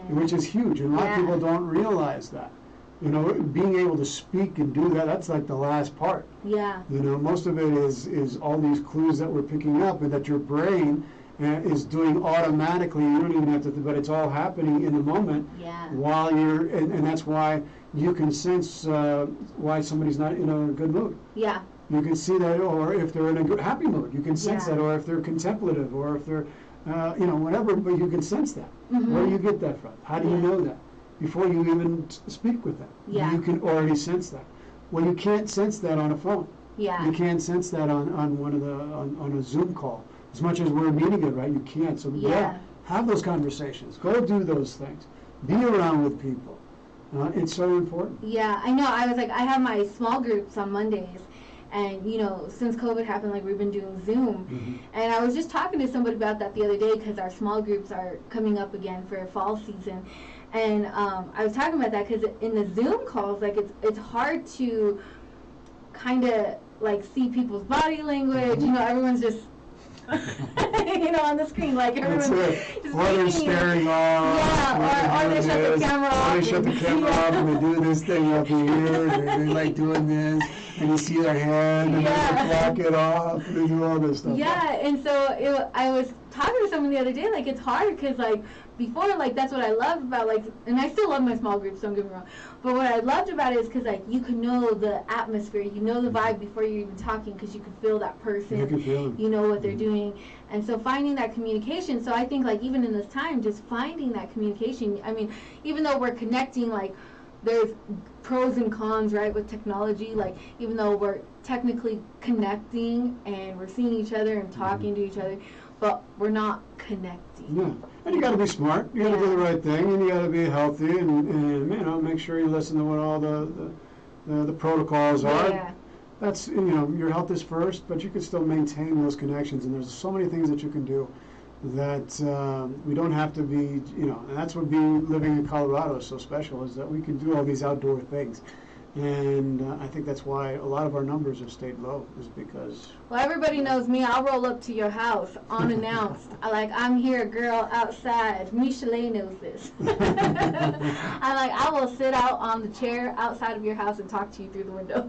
which is huge, and a lot of people don't realize that. You know, being able to speak and do that, that's like the last part. Yeah. You know, most of it is all these clues that we're picking up and that your brain is doing automatically. You don't even have to, but it's all happening in the moment while you're, and that's why you can sense why somebody's not in a good mood. Yeah. You can see that, or if they're in a good, happy mood, you can sense that, or if they're contemplative, or if they're, whatever, but you can sense that. Mm-hmm. Where do you get that from? How do you know that? Before you even speak with them. Yeah. You can already sense that. Well, you can't sense that on a phone. Yeah. You can't sense that on one of the on a Zoom call. As much as we're meeting it, right? You can't. So have those conversations. Go do those things. Be around with people. It's so important. Yeah, I know. I was like, I have my small groups on Mondays. And, you know, since COVID happened, like, we've been doing Zoom. Mm-hmm. And I was just talking to somebody about that the other day because our small groups are coming up again for fall season. And I was talking about that because in the Zoom calls, like, it's hard to kind of, like, see people's body language. Mm-hmm. You know, everyone's just, you know, on the screen, like, everyone's just or they're staring off. Yeah, or they shut the camera off. Or they shut the camera off and they do this thing up here, and they're like doing this, and you see their hand, and they block it off, and they do all this stuff. Yeah, and so I was talking to someone the other day, like, it's hard because, like, before, like, that's what I loved about, like, and I still love my small groups, don't get me wrong, but what I loved about it is because, like, you can know the atmosphere, you know the vibe before you're even talking because you can feel that person, you can feel them. You know what they're doing, and so finding that communication, so I think, like, even in this time, just finding that communication, I mean, even though we're connecting, like, there's pros and cons, right, with technology, like, even though we're technically connecting and we're seeing each other and talking to each other, but we're not connecting. Yeah, and you got to be smart. You got to do the right thing, and you got to be healthy, and you know, make sure you listen to what all the protocols are. Yeah. That's, you know, your health is first, but you can still maintain those connections, and there's so many things that you can do that we don't have to be, you know, and that's what living in Colorado is so special, is that we can do all these outdoor things. And I think that's why a lot of our numbers have stayed low, is because... Well, everybody knows me. I'll roll up to your house unannounced. I'm here, girl, outside. Michelet knows this. I will sit out on the chair outside of your house and talk to you through the window.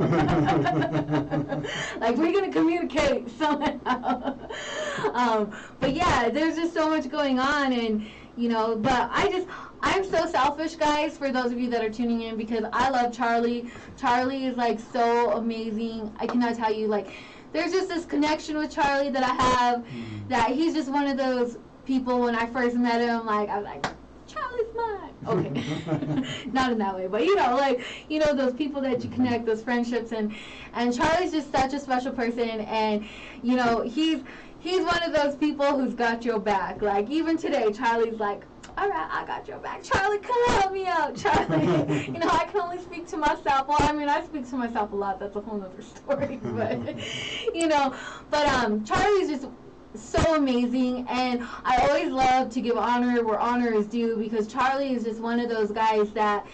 Like, we're going to communicate somehow. But yeah, there's just so much going on, and, you know, but I'm so selfish, guys, for those of you that are tuning in, because I love Charlie. Charlie is, like, so amazing. I cannot tell you, like, there's just this connection with Charlie that I have, that he's just one of those people. When I first met him, like, I was like, Charlie's mine. Okay. Not in that way, but, you know, like, you know, those people that you connect, those friendships, and Charlie's just such a special person, and, you know, he's one of those people who's got your back. Like, even today, Charlie's like, all right, I got your back. Charlie, come help me out, Charlie. You know, I can only speak to myself. Well, I mean, I speak to myself a lot. That's a whole other story. But, you know, but Charlie's just so amazing. And I always love to give honor where honor is due, because Charlie is just one of those guys that,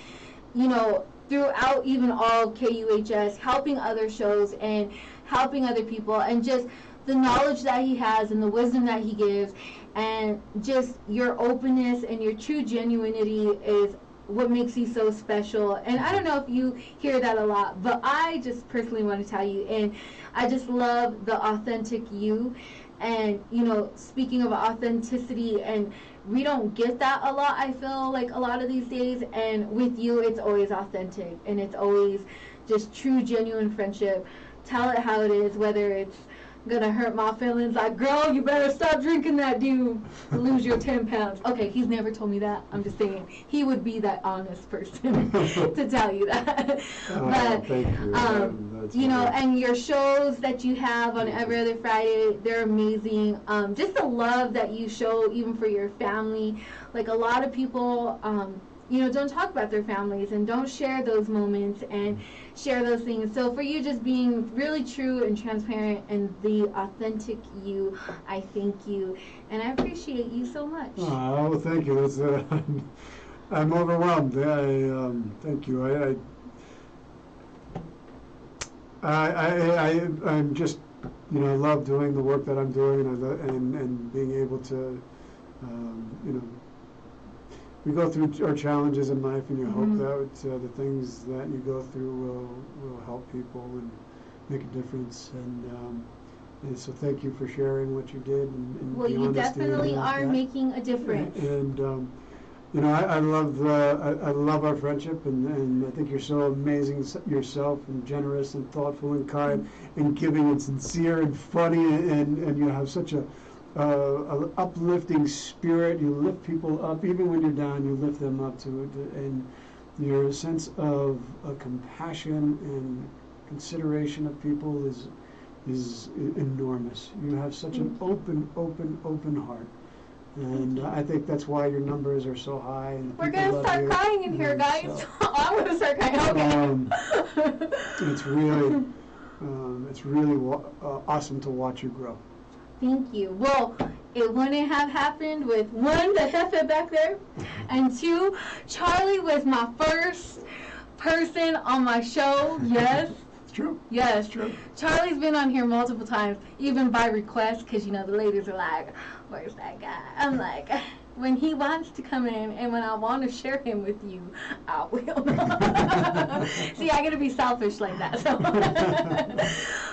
you know, throughout even all KUHS, helping other shows and helping other people, and just the knowledge that he has and the wisdom that he gives, and just your openness and your true genuinity is what makes you so special. And I don't know if you hear that a lot, but I just personally want to tell you, and I just love the authentic you. And, you know, speaking of authenticity, and we don't get that a lot, I feel like, a lot of these days, and with you, it's always authentic, and it's always just true, genuine friendship. Tell it how it is, whether it's gonna hurt my feelings. Like, girl, you better stop drinking that, dude. Lose your 10 pounds. Okay, he's never told me that. I'm just saying he would be that honest person to tell you that. But thank you. That's you know, great. and your shows that you have on every other Friday, they're amazing. Just the love that you show, even for your family. Like, a lot of people, you know, don't talk about their families and don't share those moments and share those things. So for you just being really true and transparent and the authentic you, I thank you. And I appreciate you so much. Oh, well, thank you. It's, I'm overwhelmed. Thank you. I'm just, you know, love doing the work that I'm doing and being able to, you know, we go through our challenges in life, and you hope that the things that you go through will help people and make a difference. And so thank you for sharing what you did. And Well, the you honesty definitely about are that. making a difference. And you know, I love our friendship, and I think you're so amazing yourself, and generous, and thoughtful, and kind, and giving, and sincere, and funny, and you have such a uplifting spirit. You lift people up, even when you're down. You lift them up and your sense of compassion and consideration of people is enormous. You have such an open heart. And I think that's why your numbers are so high. And We're people going to love start you. crying in here, guys. So, I'm going to start crying. Okay. it's really awesome to watch you grow. Thank you. Well, it wouldn't have happened with, one, the Hefe back there, and two, Charlie was my first person on my show. Yes. It's true. Yes. It's true. Charlie's been on here multiple times, even by request, because, you know, the ladies are like, where's that guy? I'm like, when he wants to come in and when I want to share him with you, I will. See, I got to be selfish like that. So.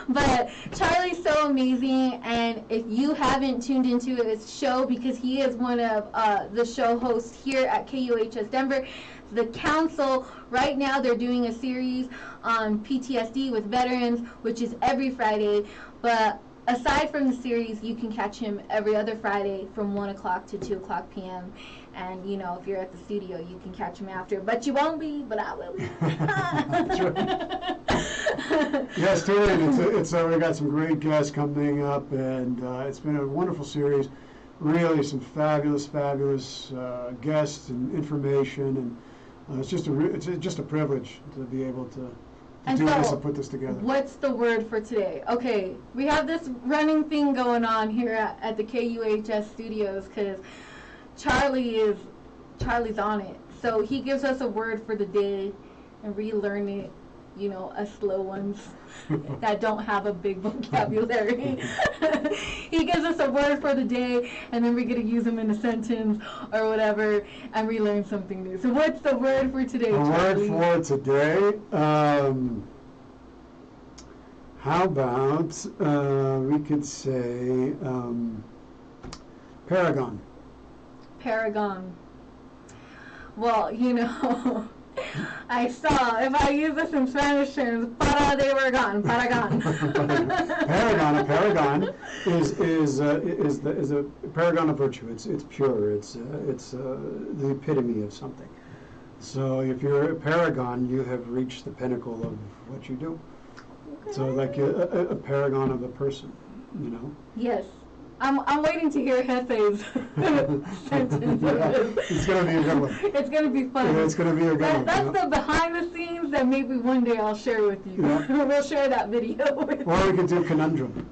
But Charlie's so amazing, and if you haven't tuned into his show, because he is one of the show hosts here at KUHS Denver, the council, right now they're doing a series on PTSD with veterans, which is every Friday, but aside from the series, you can catch him every other Friday from 1 o'clock to 2 o'clock p.m. And, you know, if you're at the studio, you can catch him after. But you won't be, but I will be. That's right. Yes, tune in. We've got some great guests coming up, and it's been a wonderful series. Really some fabulous guests and information. And it's just a privilege to be able to do this and put this together. What's the word for today? Okay, we have this running thing going on here at the KUHS studios because Charlie's on it. So he gives us a word for the day and relearn it, you know, us slow ones that don't have a big vocabulary. He gives us a word for the day, and then we're going to use them in a sentence or whatever and relearn something new. So what's the word for today, Charlie? The word for today, how about we could say paragon. Paragon. Well, you know, I saw, if I use this in Spanish terms, para de paragon, paragon. A paragon is a paragon of virtue. It's pure. It's the epitome of something. So if you're a paragon, you have reached the pinnacle of what you do. Okay. So like a paragon of a person, you know. Yes. I'm waiting to hear Hefe's sentence. Yeah, it's going to be a good one. It's going to be fun. Yeah, it's going to be a good one. That's the behind the scenes that maybe one day I'll share with you. Yeah. We'll share that video with you. Or we could do conundrum.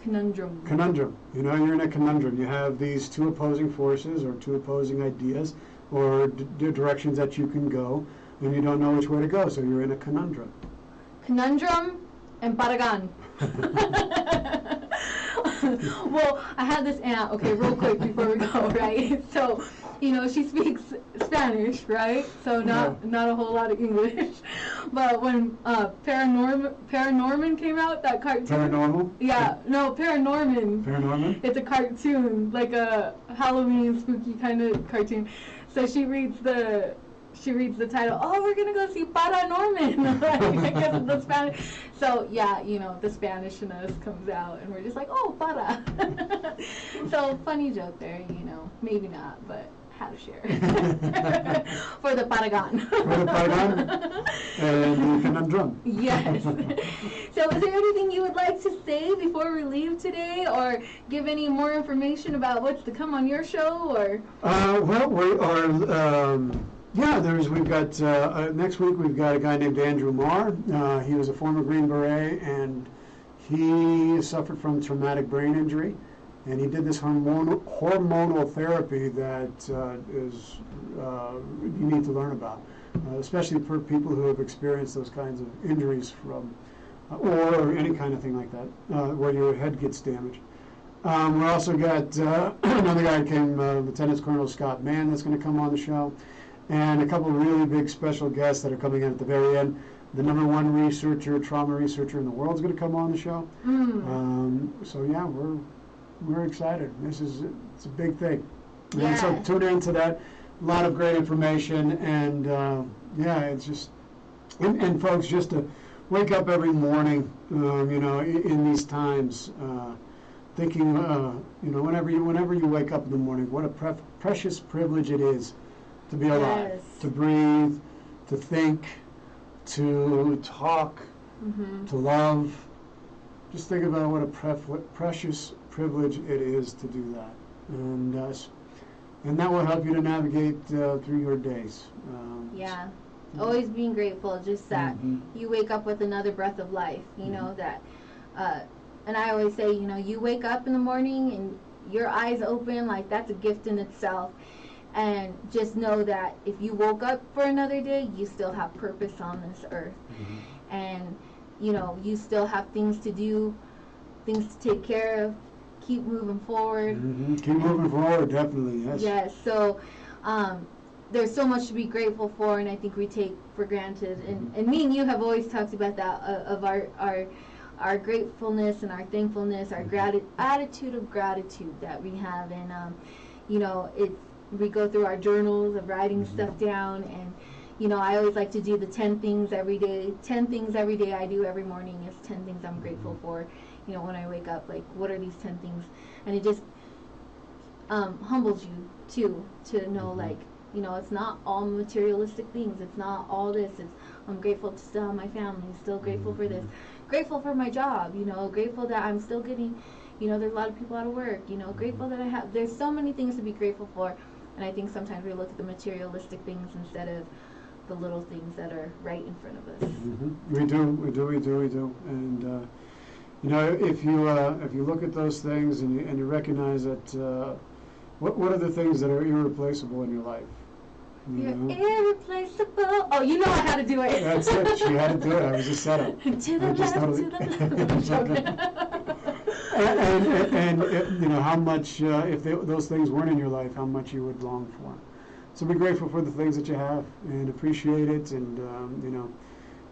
Conundrum. You know, you're in a conundrum. You have these two opposing forces or two opposing ideas or directions that you can go, and you don't know which way to go, so you're in a conundrum. Conundrum and paragon. Well, I had this aunt, okay, real quick before we go, right? So, you know, she speaks Spanish, right? So not a whole lot of English. But when Paranorman came out, that cartoon. Paranormal? Yeah, no, Paranorman. Paranorman? It's a cartoon, like a Halloween spooky kind of cartoon. So she reads the she reads the title, oh, we're gonna go see Para Norman, like, because of the Spanish. So yeah, you know, the Spanish in us comes out, and we're just like, oh, Para. So funny joke there, you know, maybe not, but had to share for the Paragon. For the Paragon and the conundrum. Yes. So is there anything you would like to say before we leave today, or give any more information about what's to come on your show, or? Well, we are. Yeah, we've got next week. We've got a guy named Andrew Marr. He was a former Green Beret, and he suffered from traumatic brain injury, and he did this hormonal therapy that is you need to learn about, especially for people who have experienced those kinds of injuries from, or any kind of thing like that, where your head gets damaged. We also got another guy came, Lieutenant Colonel Scott Mann, that's going to come on the show, and a couple of really big special guests that are coming in at the very end. The #1 trauma researcher in the world is going to come on the show. So yeah, we're excited. It's a big thing. Yeah. And so tune into that. A lot of great information, and yeah, it's just, and folks, just to wake up every morning, you know, in these times, thinking, you know, whenever you wake up in the morning, what a precious privilege it is to be alive, Yes. to breathe, to think, to talk, to love. Just think about what a precious privilege it is to do that, and that will help you to navigate through your days. Yeah. Always being grateful, just that you wake up with another breath of life, you know, that, and I always say, you know, you wake up in the morning and your eyes open, like, that's a gift in itself. And just know that if you woke up for another day, you still have purpose on this earth. And, you know, you still have things to do, things to take care of, keep moving forward. Keep moving forward, definitely, yes. Yes, so there's so much to be grateful for, and I think we take for granted. And me and you have always talked about that, of our gratefulness and our thankfulness, our attitude of gratitude that we have. And, you know, we go through our journals of writing stuff down, and, you know, I always like to do the 10 things every day. 10 things every day I do every morning is 10 things I'm grateful for. You know, when I wake up, like, what are these 10 things? And it just humbles you, too, to know, like, you know, it's not all materialistic things. It's not all this. I'm grateful to still have my family, still grateful for this. Grateful for my job, you know, grateful that I'm still getting, you know, there's a lot of people out of work, you know, grateful that there's so many things to be grateful for. And I think sometimes we look at the materialistic things instead of the little things that are right in front of us. We do. And you know, if you look at those things and you recognize that, what are the things that are irreplaceable in your life? You're irreplaceable. Oh, you know I had to do it. That's it. She had to do it. I was just set up. To the left, to the left. And you know how much, if those things weren't in your life, how much you would long for. So be grateful for the things that you have and appreciate it, and you know,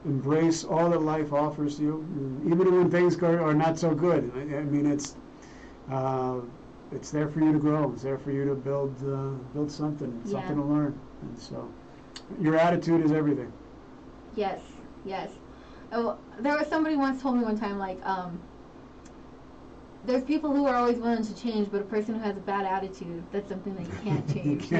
embrace all that life offers you, even when things are not so good. I mean, it's there for you to grow. It's there for you to build something, something to learn. And so, your attitude is everything. Yes. Oh, there was somebody once told me one time, like, there's people who are always willing to change, but a person who has a bad attitude, that's something that you can't change.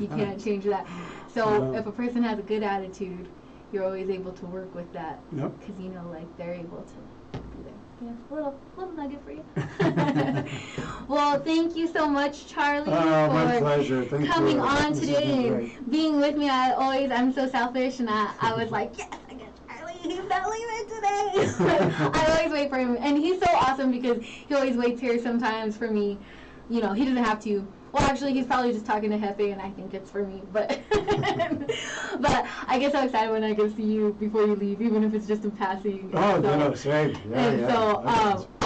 You can't change that. So if a person has a good attitude, you're always able to work with that. Yep. Because, you know, like, they're able to be there. Yeah, little nugget for you. Well, thank you so much, Charlie, my pleasure. Thank coming you. on today and being with me. I'm so selfish, and I was like, yes, I get Charlie. He's not leaving today. I always wait for him, and he's so awesome because he always waits here sometimes for me. You know, he doesn't have to. Well, actually, he's probably just talking to Hefe, and I think it's for me. But but I get so excited when I get to see you before you leave, even if it's just in passing. Oh, no, same. So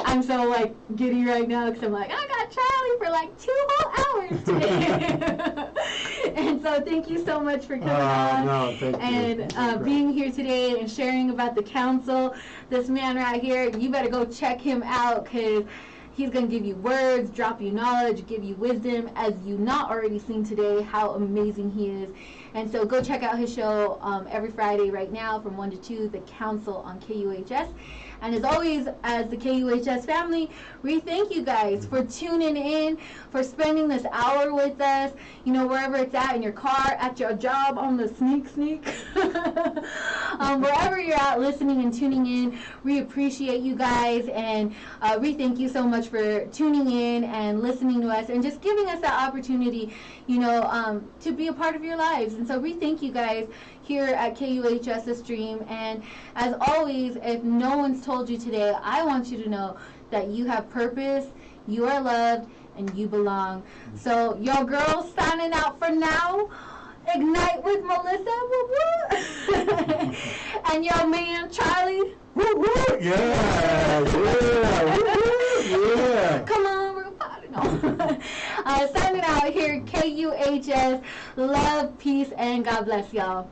I'm so, like, giddy right now because I'm like, I got Charlie for, like, 2 whole hours today. And so thank you so much for coming on. No, thank you. And being here today and sharing about the council. This man right here, you better go check him out because He's going to give you words, drop you knowledge, give you wisdom, as you not already seen today how amazing he is. And so go check out his show every Friday right now from 1 to 2, The Council on KUHS. And as always, as the KUHS family, we thank you guys for tuning in, for spending this hour with us, you know, wherever it's at, in your car, at your job, on the sneak. Wherever you're at listening and tuning in, we appreciate you guys, and we thank you so much for tuning in and listening to us and just giving us that opportunity, you know, to be a part of your lives. And so we thank you guys here at KUHS The Stream. And as always, if no one's told you today, I want you to know that you have purpose, you are loved, and you belong. So your girl signing out for now. Ignite with Melissa, woo woo. And your man Charlie, woo woo. Yeah, yeah. Come on, we're partying. No. Signing out here, KUHS. Love, peace, and God bless y'all.